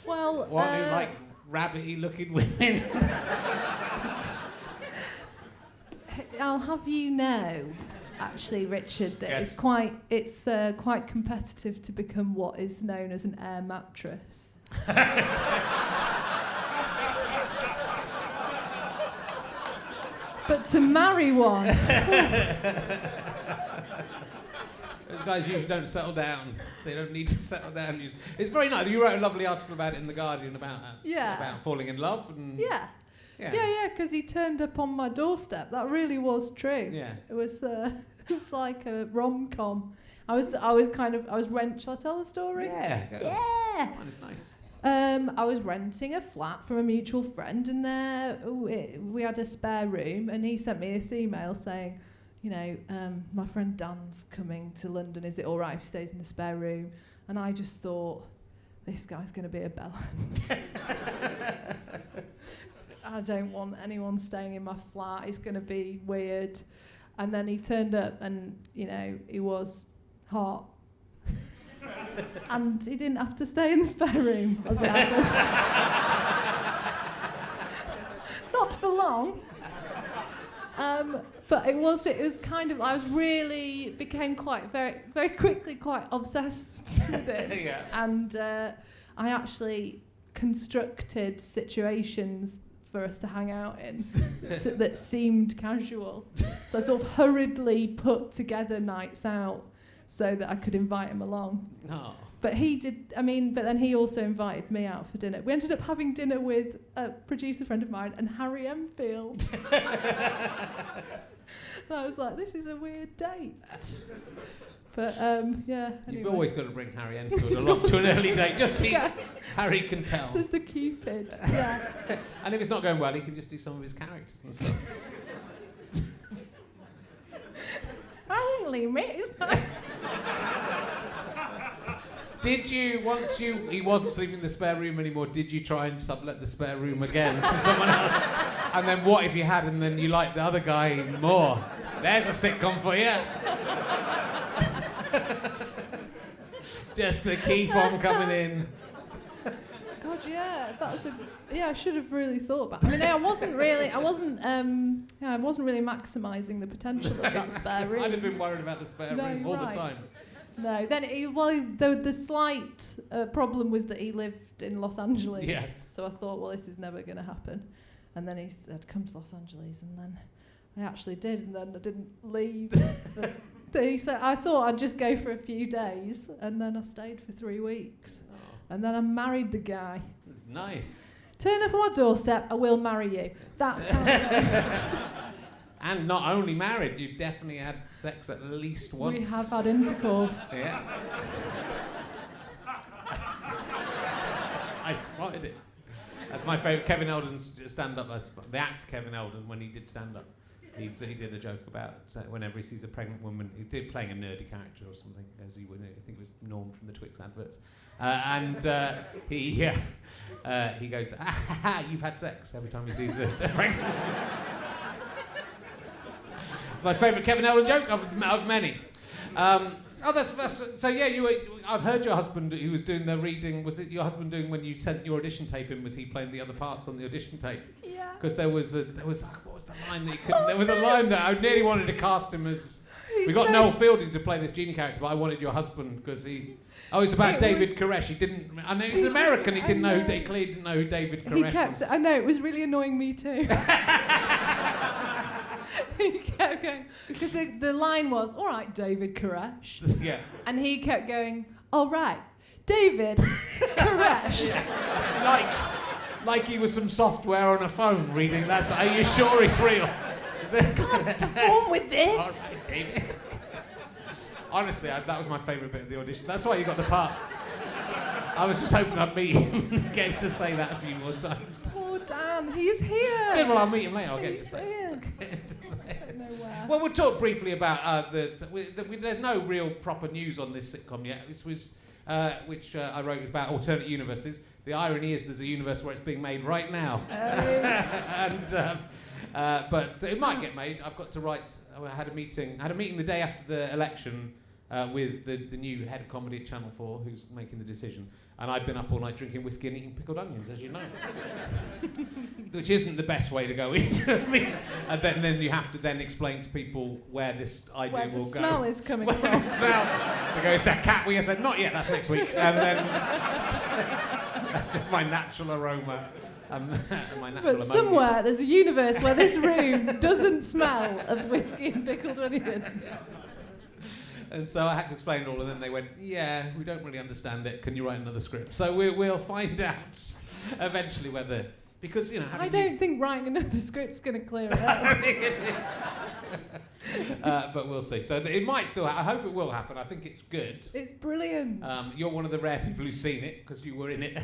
Well, what who liked rabbity-looking women? I'll have you know, actually, Richard, that Yes. it's quite competitive to become what is known as an air mattress. But to marry one, those guys usually don't settle down. They don't need to settle down. It's very nice. You wrote a lovely article about it in The Guardian about falling in love. And yeah, because he turned up on my doorstep. That really was true. Yeah. It was it's like a rom-com. I was Shall I tell the story? Yeah. Yeah. It's nice. I was renting a flat from a mutual friend, and we had a spare room, and he sent me this email saying, my friend Dan's coming to London. Is it all right if he stays in the spare room? And I just thought, this guy's going to be a bellend. I don't want anyone staying in my flat. It's going to be weird. And then he turned up, and he was hot. And he didn't have to stay in the spare room, as it happened. Not for long. But it was kind of, became very, very quickly quite obsessed with it. Yeah. And I actually constructed situations for us to hang out in that seemed casual. So I sort of hurriedly put together nights out so that I could invite him along. Oh. But then he also invited me out for dinner. We ended up having dinner with a producer friend of mine and Harry Enfield. And I was like, this is a weird date. But yeah. Anyway. You've always got to bring Harry Enfield along to an early date, just so Harry can tell. This is the Cupid. Yeah. And if it's not going well, he can just do some of his characters and stuff. Only miss. Did you, he wasn't sleeping in the spare room anymore, did you try and sublet the spare room again to someone else? And then what if you had, and then you liked the other guy more? There's a sitcom for you. Just to keep on coming in. God, yeah, I should have really thought about it. I mean, I wasn't really maximising the potential of that spare room. I'd have been worried about the spare room all the time. No, then the slight problem was that he lived in Los Angeles. Yes. So I thought, well, this is never going to happen. And then he said, come to Los Angeles, and then I actually did, and then I didn't leave. He said, I thought I'd just go for a few days, and then I stayed for 3 weeks. Oh. And then I married the guy. That's nice. Turn up on my doorstep, I will marry you. That's how it goes. And not only married, you've definitely had sex at least once. We have had intercourse. Yeah. I spotted it. That's my favourite. Kevin Eldon's stand-up. The actor Kevin Eldon, when he did stand-up, he did a joke about whenever he sees a pregnant woman, he did playing a nerdy character or something, as he would. I think it was Norm from the Twix adverts. He goes, you've had sex every time he sees a pregnant woman. It's my favourite Kevin Eldon joke of many. So yeah, I've heard your husband who was doing the reading. Was it your husband doing when you sent your audition tape in? Was he playing the other parts on the audition tape? Yeah. Because there was what was the line that he couldn't? There was a line that I nearly wanted to cast him as. We got Noel Fielding to play this genie character, but I wanted your husband because he. Oh, it's about David Koresh. He didn't. I know he's American. He didn't know. He clearly didn't know who David Koresh was. I know, it was really annoying me too. He kept going, because the line was, all right, David Koresh. Yeah. And he kept going, all right, David Koresh. Like he was some software on a phone reading that. Are you sure it's real? I can't perform with this. All right, David. Honestly, that was my favourite bit of the audition. That's why you got the part. I was just hoping I'd meet him and get him to say that a few more times. Poor Dan, he's here. Good, well, I'll meet him later. I'll get him to say Here. it. I don't know where. Well, we'll talk briefly about there's no real proper news on this sitcom yet. This was which I wrote about alternate universes. The irony is there's a universe where it's being made right now, but it might get made. I've got to write. I had a meeting the day after the election with the new head of comedy at Channel 4, who's making the decision. And I've been up all night drinking whiskey and eating pickled onions, as you know. Which isn't the best way to go into a meeting. And then you have to then explain to people where this idea will go. Where the smell is coming from. The smell. They go, is that cat we said, not yet, that's next week. And then that's just my natural aroma. My natural But somewhere there's a universe where this room doesn't smell of whiskey and pickled onions. And so I had to explain it all, and then they went, yeah, we don't really understand it. Can you write another script? So we'll find out eventually whether... Because, you know... I don't think writing another script's going to clear it up. But we'll see. So it might still happen. I hope it will happen. I think it's good. It's brilliant. You're one of the rare people who's seen it, because you were in it.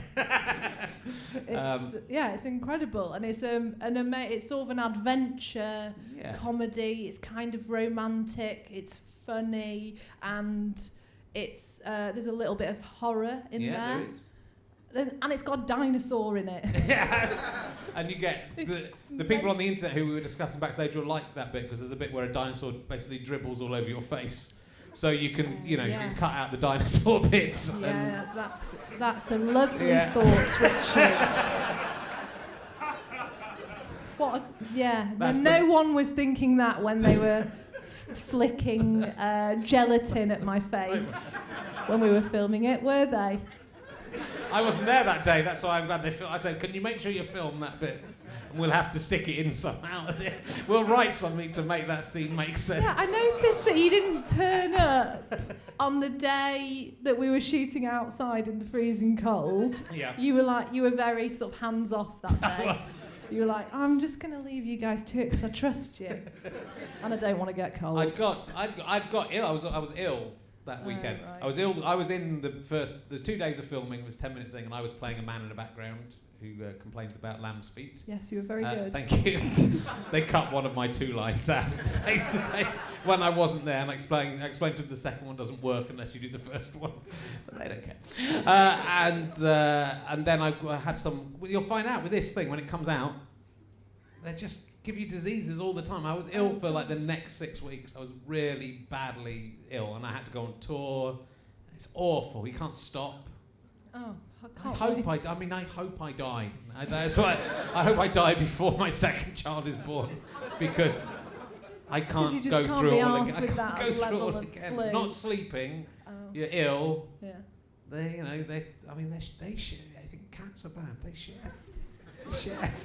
It's incredible. And it's it's sort of an adventure comedy. It's kind of romantic. It's funny, and it's there's a little bit of horror in there. Yeah, there is. And it's got a dinosaur in it. Yes. And you get the people on the internet who we were discussing backstage will like that bit, because there's a bit where a dinosaur basically dribbles all over your face. So you can, you can cut out the dinosaur bits. Yeah, that's a lovely thought, Richard. No one was thinking that when they were flicking gelatin at my face when we were filming it, were they? I wasn't there that day, that's why I'm glad they filmed. I said, can you make sure you film that bit? And we'll have to stick it in somehow. We'll write something to make that scene make sense. Yeah, I noticed that you didn't turn up on the day that we were shooting outside in the freezing cold. Yeah. You were very sort of hands off that day. You were like, I'm just going to leave you guys to it because I trust you. And I don't want to get cold. I'd got ill. I was ill that weekend. Right. I was ill. I was in there's 2 days of filming. It was a 10-minute thing, and I was playing a man in the background who complains about lamb's feet. Yes, you were very good. Thank you. They cut one of my 2 lines out of the taste to tape when I wasn't there, and I explained to them the second one doesn't work unless you do the first one. But they don't care. And then I had some... You'll find out with this thing, when it comes out, they just give you diseases all the time. I was ill for like the next 6 weeks. I was really badly ill, and I had to go on tour. It's awful. You can't stop. Oh, I I hope I die. That's why I hope I die before my second child is born, because I can't go through it all again. I can't go through it all again. Not sleeping. You're ill. Yeah. They shit. I think cats are bad. They shit.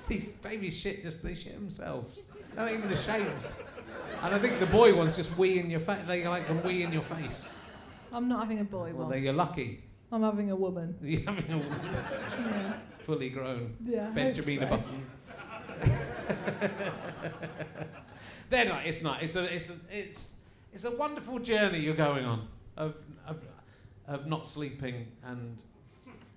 These babies shit. They shit themselves. They're not even ashamed. And I think the boy ones just wee in your face. They like can wee in your face. I'm not having a boy one. Well, you're lucky. I'm having a woman. You're having a woman. Yeah. Fully grown. Yeah. Benjamin Button. They're not. It's not. It's a wonderful journey you're going on of not sleeping and.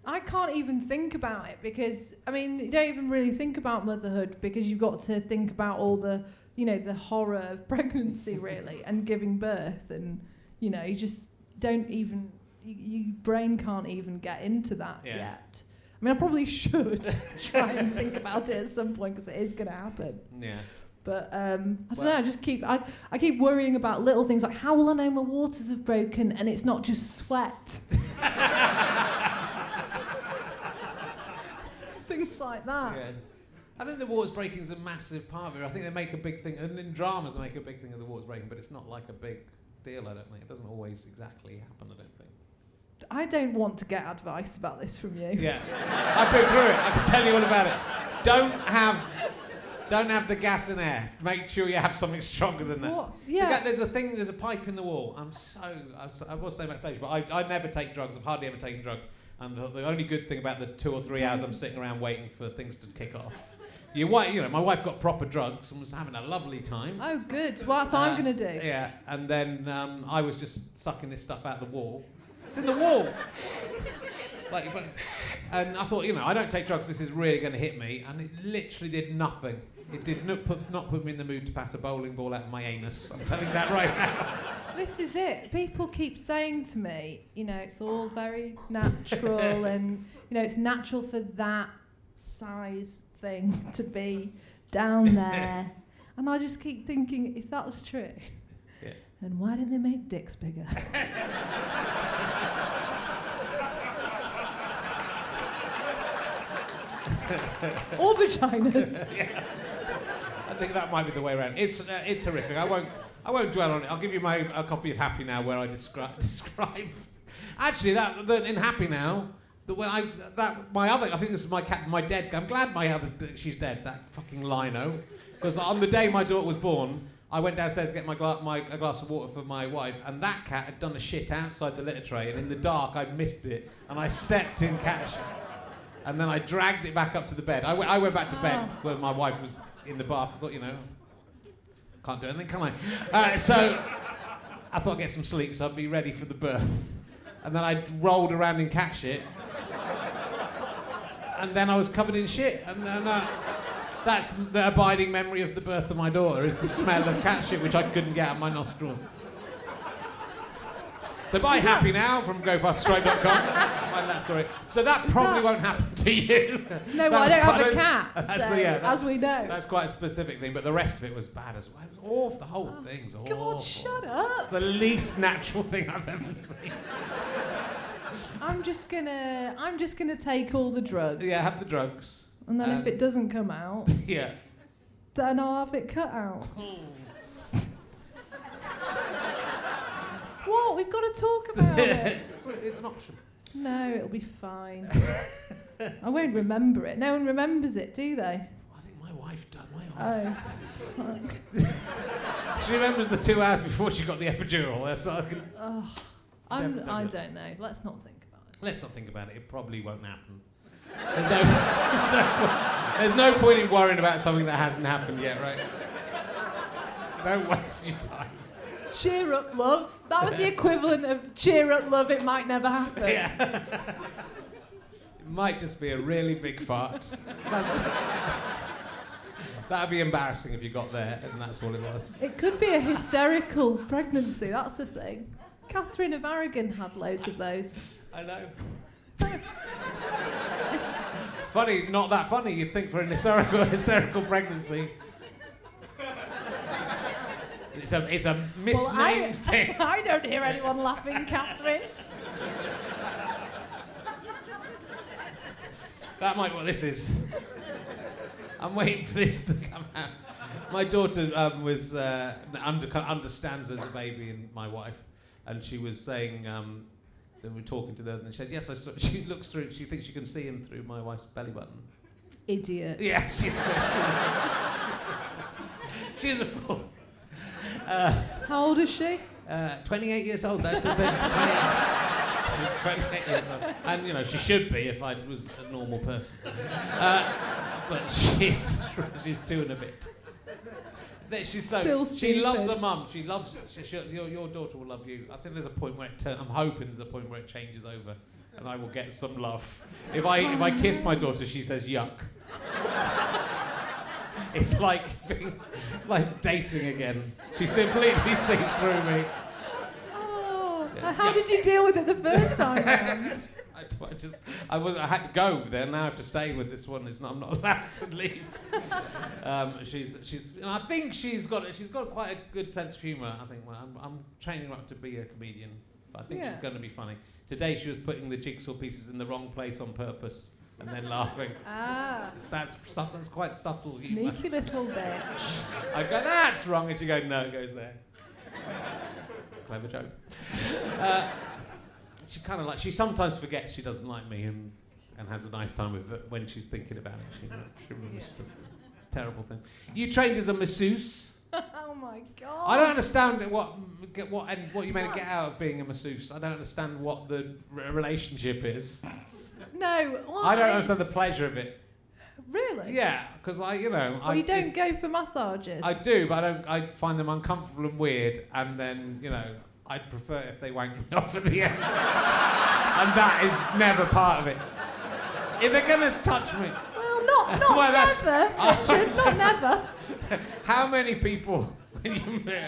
I can't even think about it because you don't even really think about motherhood because you've got to think about all the the horror of pregnancy really and giving birth, and you just don't even. Your brain can't even get into that yet. I probably should try and think about it at some point because it is going to happen. Yeah. But I don't know. I keep worrying about little things like how will I know my waters have broken and it's not just sweat. Things like that. Yeah. I think the waters breaking is a massive part of it. I think they make a big thing, and in dramas they make a big thing of the waters breaking, but it's not like a big deal. I don't think it doesn't always exactly happen. I don't think. I don't want to get advice about this from you. Yeah, I've been through it. I can tell you all about it. Don't have the gas and air. Make sure you have something stronger than that. What? Yeah. There's a pipe in the wall. I was saying backstage, but I never take drugs. I've hardly ever taken drugs. And the only good thing about the 2 or 3 hours I'm sitting around waiting for things to kick off. My wife got proper drugs and was having a lovely time. Oh, good. Well, that's what I'm going to do. Yeah, and then I was just sucking this stuff out the wall. It's in the wall. And I thought, I don't take drugs, this is really going to hit me. And it literally did nothing. It did not put me in the mood to pass a bowling ball out of my anus. I'm telling you that right now. This is it. People keep saying to me, it's all very natural and, it's natural for that size thing to be down there. And I just keep thinking, if that was true, then why didn't they make dicks bigger? Or vaginas. Yeah. I think that might be the way around. It's horrific. I won't dwell on it. I'll give you a copy of Happy Now where I describe. Actually, that in Happy Now, I think this is my cat, my dead. I'm glad she's dead. That fucking lino, because on the day my daughter was born, I went downstairs to get a glass of water for my wife, and that cat had done a shit outside the litter tray, and in the dark I'd missed it, and I stepped in cat shit. And then I dragged it back up to the bed. I went back to bed where my wife was in the bath. I thought, can't do anything, can I? So I thought I'd get some sleep so I'd be ready for the birth. And then I rolled around in cat shit. And then I was covered in shit. And then that's the abiding memory of the birth of my daughter, is the smell of cat shit, which I couldn't get out of my nostrils. So buy Happy Now from gofasterstripe.com. Find that story. So that probably won't happen to you. No, well, I don't have a cat, as we know. That's quite a specific thing, but the rest of it was bad as well. It was awful. The whole thing's awful. God, shut up. It's the least natural thing I've ever seen. I'm just gonna take all the drugs. Yeah, have the drugs. And then if it doesn't come out, then I'll have it cut out. What? We've got to talk about it. It's an option. No, it'll be fine. I won't remember it. No one remembers it, do they? I think my wife does. Oh, fuck. She remembers the 2 hours before she got the epidural. So I can. I don't know. Let's not think about it. Let's not think about it. It probably won't happen. There's no point in worrying about something that hasn't happened yet, right? Don't waste your time. Cheer up, love. That was the equivalent of cheer up, love, it might never happen. Yeah. It might just be a really big fart. That'd be embarrassing if you got there and that's all it was. It could be a hysterical pregnancy, that's the thing. Catherine of Aragon had loads of those. I know. Funny, not that funny, you'd think, for an hysterical pregnancy. It's a misnamed thing. I don't hear anyone laughing, Catherine. That might be what this is. I'm waiting for this to come out. My daughter understands as a baby and my wife, and she was saying that we were talking to them, and she said, "Yes, I saw." She looks through. She thinks she can see him through my wife's belly button. Idiot. Yeah, she's a fool. How old is she? 28 years old. That's the thing. She's 28 years old, and she should be if I was a normal person. But she's 2 and a bit. She's Still she loves her stupid. mum. She loves your daughter will love you. I think there's a point where I'm hoping there's a point where it changes over, and I will get some love. If I kiss my daughter, she says yuck. It's like dating again. She completely sees through me. Oh, how did you deal with it the first time round? I had to go there. Now I have to stay with this one. I'm not allowed to leave. I think she's got quite a good sense of humour. I think I'm training her up to be a comedian. But I think she's going to be funny. Today she was putting the jigsaw pieces in the wrong place on purpose and then laughing. That's quite subtle humour. Sneaky little bitch. I go, that's wrong, and she goes, no, it goes there. Clever joke. She sometimes forgets she doesn't like me and has a nice time with it when she's thinking about it. She remembers she doesn't. It's a terrible thing. You trained as a masseuse. Oh my God. I don't understand what you meant to get out of being a masseuse. I don't understand what the relationship is. No, well, I don't understand the pleasure of it. Really? Yeah, because you don't go for massages. I do, but I find them uncomfortable and weird, and then I'd prefer if they wanked me off at the end. And that is never part of it. If they're going to touch me... Well, not never, Richard, not never. How many people,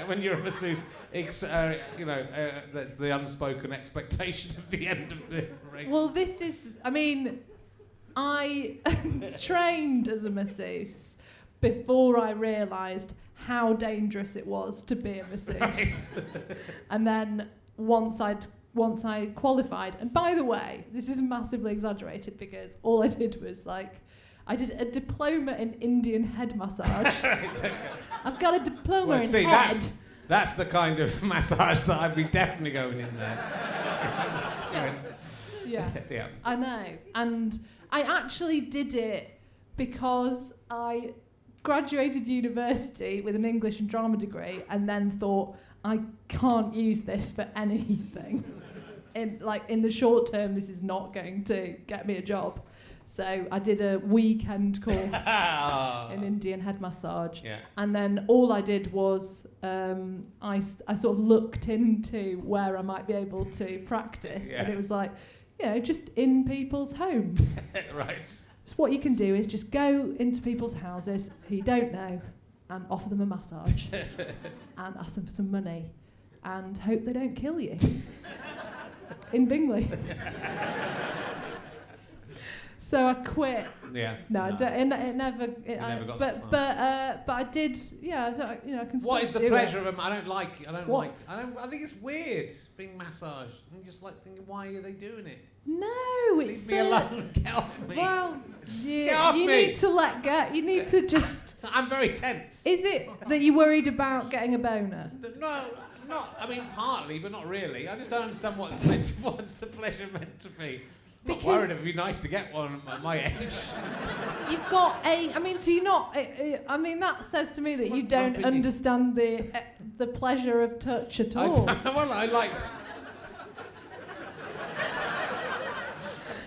when you're a masseuse, that's the unspoken expectation of the end of the ring? Well, this is... I mean, I trained as a masseuse before I realised how dangerous it was to be a masseuse. Right. And then once I qualified, and by the way, this is massively exaggerated because all I did was I did a diploma in Indian head massage. Right, okay. I've got a diploma in head. That's the kind of massage that I'd be definitely going in there. Yes, yeah. I know. And I actually did it because I graduated university with an English and drama degree and then thought, I can't use this for anything. In the short term, this is not going to get me a job. So I did a weekend course in Indian head massage. Yeah. And then all I did was I sort of looked into where I might be able to practice. Yeah. And it was just in people's homes. Right. So what you can do is just go into people's houses who you don't know and offer them a massage and ask them for some money and hope they don't kill you. In Bingley. So I quit. Yeah. No. It never got that far. But I did. Yeah. I can. What is the pleasure of them? I think it's weird being massaged. I'm just thinking, why are they doing it? No, it's. Leave me alone. Get off me. Well, get off you me. need to let go. You need to just. I'm very tense. Is it that you're worried about getting a boner? No. Partly, but not really. I just don't understand what's the pleasure meant to be. I'm not worried. It'd be nice to get one at my age. You've got do you not? That says to me that you don't understand the pleasure of touch at all. I like.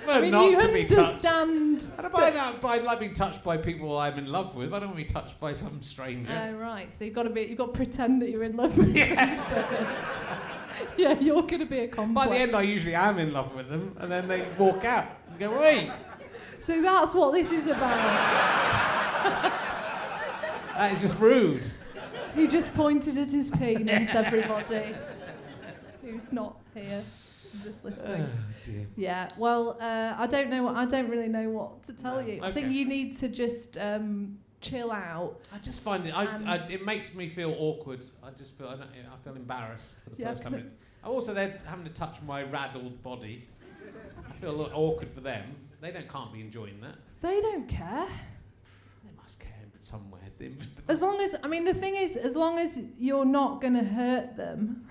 I mean, not you to understand. I like being touched by people I'm in love with. I don't want to be touched by some stranger. Oh, right. So you've got to pretend that you're in love with them. Yeah, you're going to be a complex. By the end, I usually am in love with them, and then they walk out and go, wait. So that's what this is about. That is just rude. He just pointed at his penis, everybody who's not here. Just listening. Oh, dear. Yeah. Well, I don't really know what to tell you. Okay. I think you need to just chill out. I just find it. It makes me feel awkward. I just feel. I feel embarrassed for the first time. Also, they're having to touch my raddled body. I feel a little awkward for them. They can't be enjoying that. They don't care. They must care somewhere. As long as the thing is, as long as you're not going to hurt them.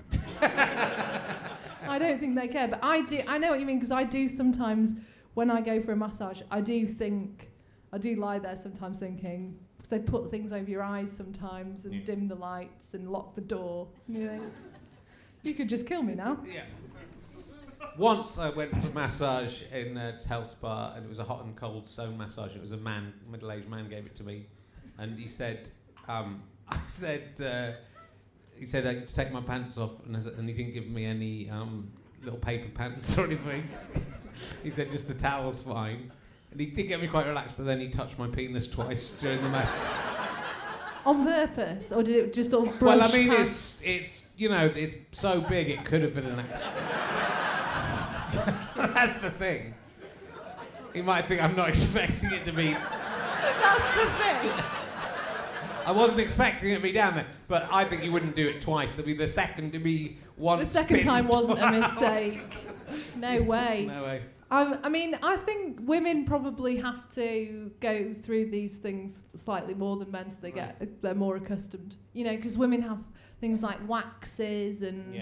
I don't think they care, but I do. I know what you mean because I do sometimes when I go for a massage. I do lie there sometimes thinking because they put things over your eyes sometimes and dim the lights and lock the door. And you think you could just kill me now. Yeah. Once I went for a massage in a health spa and it was a hot and cold stone massage. It was a middle-aged man gave it to me, and he said, he said I could take my pants off, and he didn't give me any little paper pants or anything. He said just the towel's fine. And he did get me quite relaxed, but then he touched my penis twice during the massage. On purpose, or did it just sort of brush past? it's so big it could have been an accident. That's the thing. He might think I'm not expecting it to be. That's the thing. I wasn't expecting it to be down there, but I think you wouldn't do it twice. There'd be the second to be one. The second time wasn't a mistake. No way. No way. I think women probably have to go through these things slightly more than men, so they're more accustomed. Because women have things like waxes and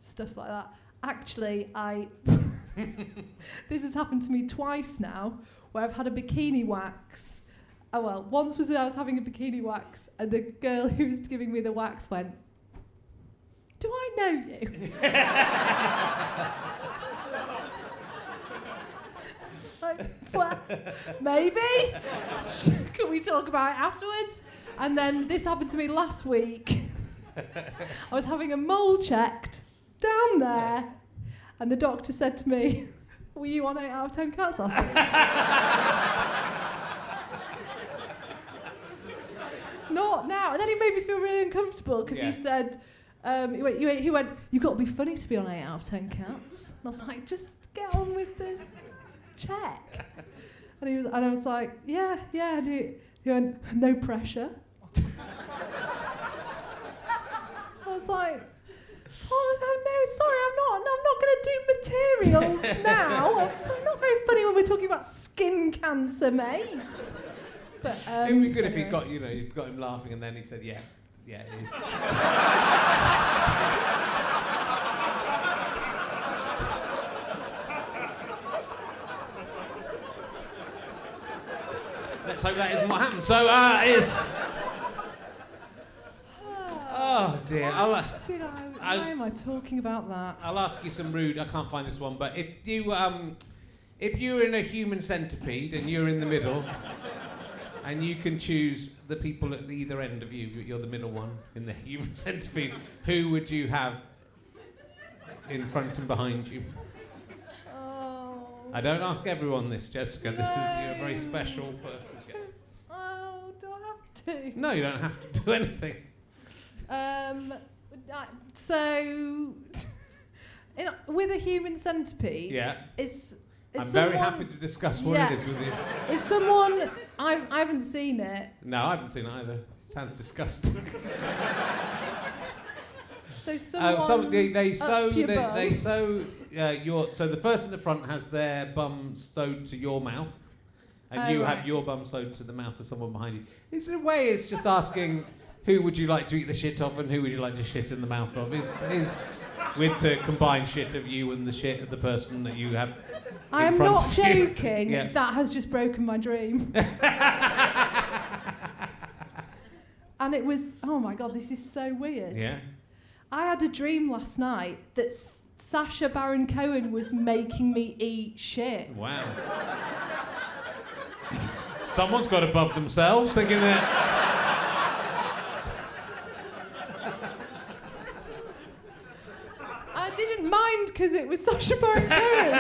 stuff like that. Actually, this has happened to me twice now, where I've had a bikini wax. Oh well, once was when I was having a bikini wax, and the girl who was giving me the wax went, "Do I know you?" It's like, well, maybe. Can we talk about it afterwards? And then this happened to me last week. I was having a mole checked, down there. And the doctor said to me, were you on 8 out of 10 cats last week? Not now. And then he made me feel really uncomfortable because he said, he went, you've got to be funny to be on 8 out of 10 cats. And I was like, just get on with the check. And I was like, yeah. And he went, no pressure. I was like, oh, no, sorry, I'm not going to do material now. So I'm not very funny when we're talking about skin cancer, mate. But it would be good if he got, you've got him laughing and then he said, yeah, it is. Let's hope that isn't what happened. So, oh dear. Why am I talking about that? I'll ask you some rude. I can't find this one, but if you're in a human centipede and you're in the middle, and you can choose the people at either end of you, you're the middle one in the human centipede. Who would you have in front and behind you? I don't ask everyone this, Jessica. This is you're a very special person. Oh, do I have to? No, you don't have to do anything. With a human centipede, I'm very happy to discuss what it is with you. Is someone I haven't seen it. No, I haven't seen it either. Sounds disgusting. So someone so the person in the front has their bum sewed to your mouth, and you have your bum sewed to the mouth of someone behind you. It's in a way, it's just asking who would you like to eat the shit of and who would you like to shit in the mouth of. Is with the combined shit of you and the shit of the person that you have. I am not joking. That has just broken my dream. And it was, oh my God, this is so weird. Yeah. I had a dream last night that Sacha Baron Cohen was making me eat shit. Wow. Someone's got above themselves thinking that. I didn't mind because it was Sacha Baron Cohen.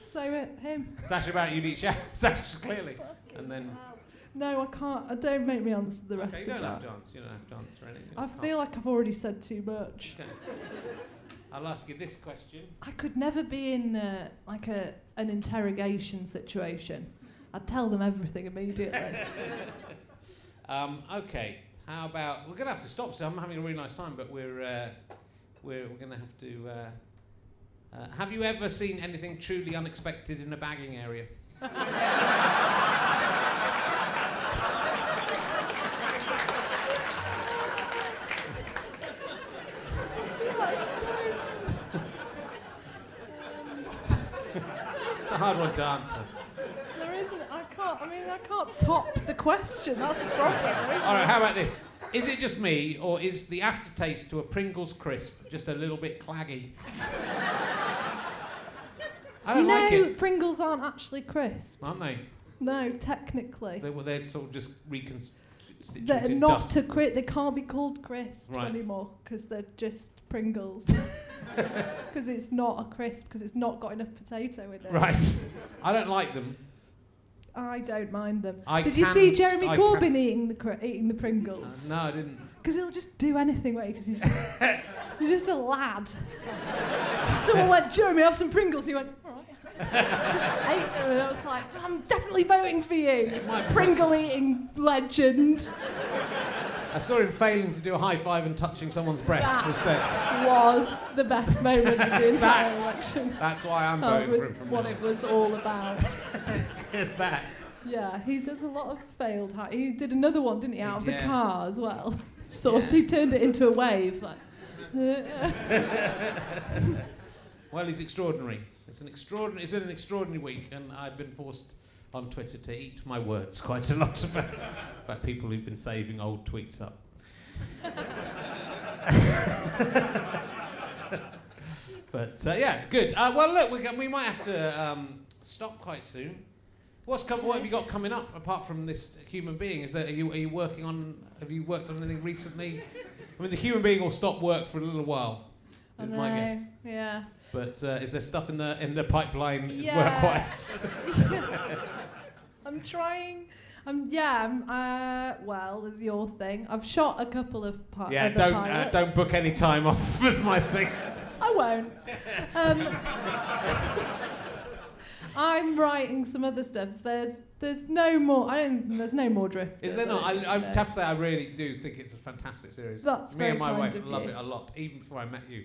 So I went, him. Sacha Baron, you eat Sacha, clearly. And then. No, I can't. Don't make me answer the rest of that. You don't have to answer. You don't have to answer anything. I feel like I've already said too much. Okay. I'll ask you this question. I could never be in an interrogation situation. I'd tell them everything immediately. Okay. How about we're gonna have to stop. So I'm having a really nice time, but we're gonna have to. Have you ever seen anything truly unexpected in a bagging area? It's a hard one to answer. There isn't. I can't top the question. That's the problem. All right. How about this? Is it just me, or is the aftertaste to a Pringles crisp just a little bit claggy? I don't like it. Pringles aren't actually crisps. Aren't they? No, technically. They're sort of just reconstituted They're not dust. They can't be called crisps anymore because they're just Pringles. Because it's not a crisp because it's not got enough potato in it. Right. I don't like them. I don't mind them. Did you see Jeremy Corbyn eating the Pringles? No, I didn't. Because he'll just do anything, because he's just a lad. Someone went, Jeremy, have some Pringles. He went, all right. Just ate them, and I was like, I'm definitely voting for you, Pringle-eating legend. I saw him failing to do a high five and touching someone's breast instead. Was the best moment of the entire election. That's why I'm voting for him. That was what it was all about. Is that? Yeah, he does a lot of failed high. He did another one, didn't he, out of the car as well. So he turned it into a wave. Like. Well, he's extraordinary. It's been an extraordinary week, and I've been forced on Twitter to eat my words quite a lot about people who've been saving old tweets up. But yeah, good. Well, look, we might have to stop quite soon. What have you got coming up apart from this human being? Are you working on? Have you worked on anything recently? I mean, the human being will stop work for a little while. Is my guess. Yeah. But is there stuff in the pipeline Yeah. work-wise? I'm trying. Well, there's your thing. I've shot a couple of other pilots. Don't book any time off with my thing. I won't. I'm writing some other stuff. There's no more. There's no more Drifters. Is there not? I have to say, I really do think it's a fantastic series. That's Me very and my kind wife of love you. it a lot, even before I met you.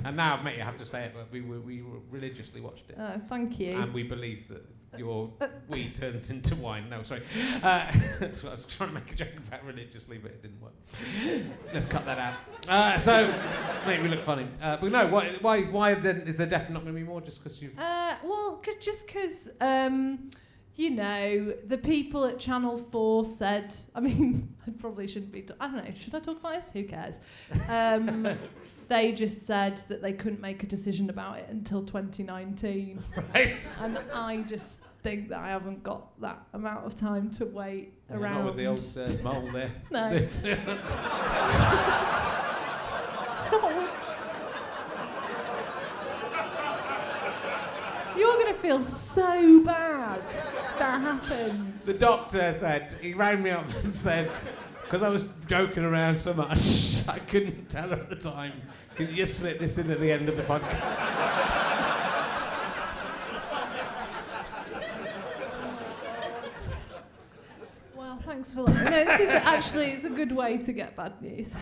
And now I've met you, I have to say it, but we religiously watched it. Oh, thank you. And we believe that your weed turns into wine. No, sorry. I was trying to make a joke about religiously, but it didn't work. Let's cut that out. So, make me look funny. But no, why then is there definitely not going to be more? Just because you've... Just because, the people at Channel 4 said... I mean, I probably shouldn't be... I don't know, should I talk about this? Who cares? They just said that they couldn't make a decision about it until 2019. Right. And I just think that I haven't got that amount of time to wait around. Not with the old mole there. No. You're going to feel so bad if that happens. The doctor said, he rang me up and said, because I was joking around so much, I couldn't tell her at the time, can you just slip this in at the end of the podcast? Well, thanks for letting me know. This is it's a good way to get bad news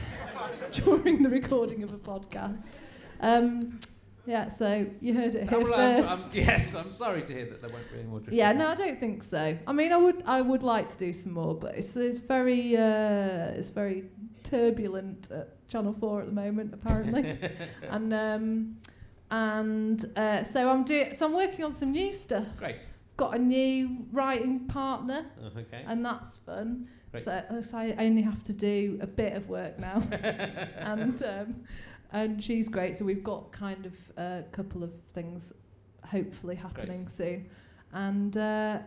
during the recording of a podcast. So you heard it here first. Yes, I'm sorry to hear that there won't be any more Drifters. Yeah, no, I don't think so. I mean, I would like to do some more, but it's very turbulent at Channel 4 at the moment, apparently. So I'm working on some new stuff. Great. Got a new writing partner, Okay. and that's fun. Great. So I only have to do a bit of work now, and she's great. So we've got kind of a couple of things hopefully happening soon. And I'm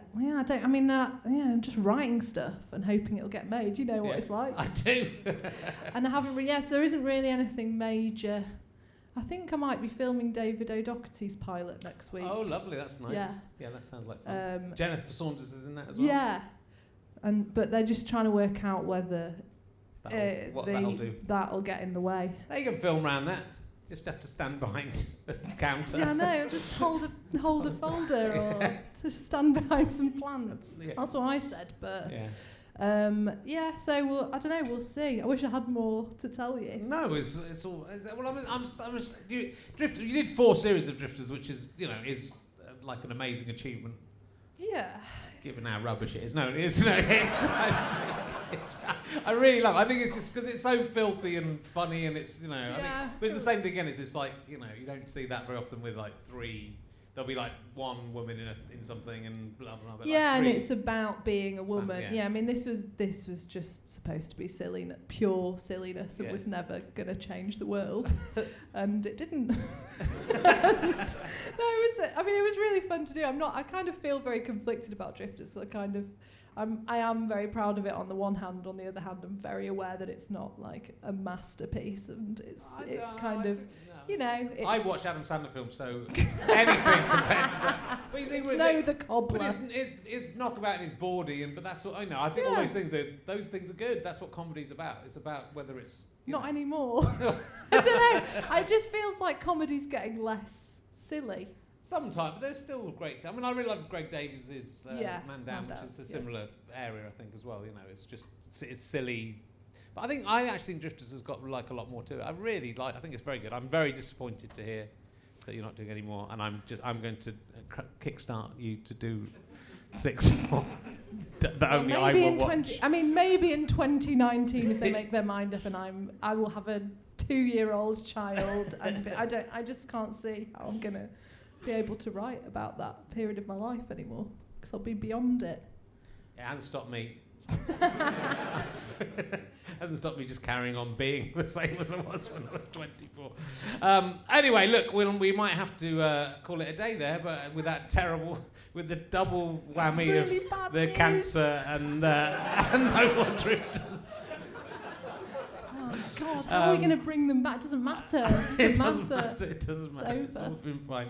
just writing stuff and hoping it'll get made. You know what it's like. I do. And I haven't there isn't really anything major. I think I might be filming David O'Doherty's pilot next week. Oh, lovely. That's nice. Yeah, that sounds like fun. Jennifer Saunders is in that as well. Yeah, but they're just trying to work out whether that'll do. That'll get in the way. You can film around that. Just have to stand behind a counter. Yeah, no, just hold a folder or just stand behind some plants. Yeah. That's what I said, but yeah. So I don't know. We'll see. I wish I had more to tell you. No, it's all. You did 4 series of Drifters, which is like an amazing achievement. Yeah. Given how rubbish it is. No, it is. No, it's I really love it. I think it's just because it's so filthy and funny, and it's I think, but it's the same thing again. It's like you don't see that very often with like 3. There'll be like 1 woman in something and blah blah blah. Yeah, like and it's about being a woman. Yeah, I mean this was just supposed to be pure silliness. Yeah. It was never going to change the world, and it didn't. It was really fun to do. I kind of feel very conflicted about Drifters. So I am very proud of it on the one hand. On the other hand, I'm very aware that it's not like a masterpiece, and it's I watch Adam Sandler films, so anything compared to that. It's the cobbler. But it's knockabout and it's bawdy, but that's what I know. I think all those things are good. That's what comedy's about. It's about whether it's not anymore. I don't know. It just feels like comedy's getting less silly. Sometimes, but there's still great. I mean, I really love Greg Davies's Man Down, which is a similar area, I think, as well. It's silly. But I actually think Drifters has got like a lot more to it. I think it's very good. I'm very disappointed to hear that you're not doing any more, and I'm going to kickstart you to do 6 more. Only I will watch. Maybe in 2019 if they make their mind up, and I will have a 2-year-old child, and I just can't see how I'm gonna be able to write about that period of my life anymore, because I'll be beyond it. It hasn't stopped me. Hasn't stopped me just carrying on being the same as I was when I was 24. Anyway, look, we might have to call it a day there, but with the double whammy really of the cancer and no more Drifters. Oh God, how are we going to bring them back? It doesn't matter. It doesn't matter. It doesn't matter. It's all been fine.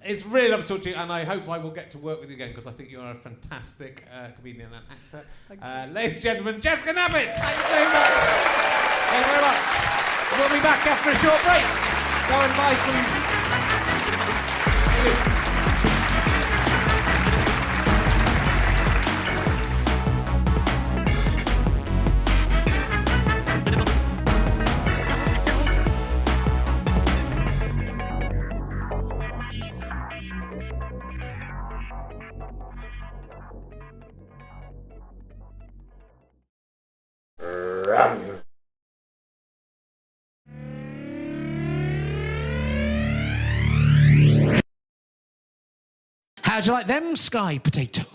It's really lovely to talk to you, and I hope I will get to work with you again because I think you are a fantastic comedian and actor. Ladies and gentlemen, Jessica Knappett! Thanks very much. Thank you very much. We'll be back after a short break. Go and buy some... How'd you like them sky potatoes?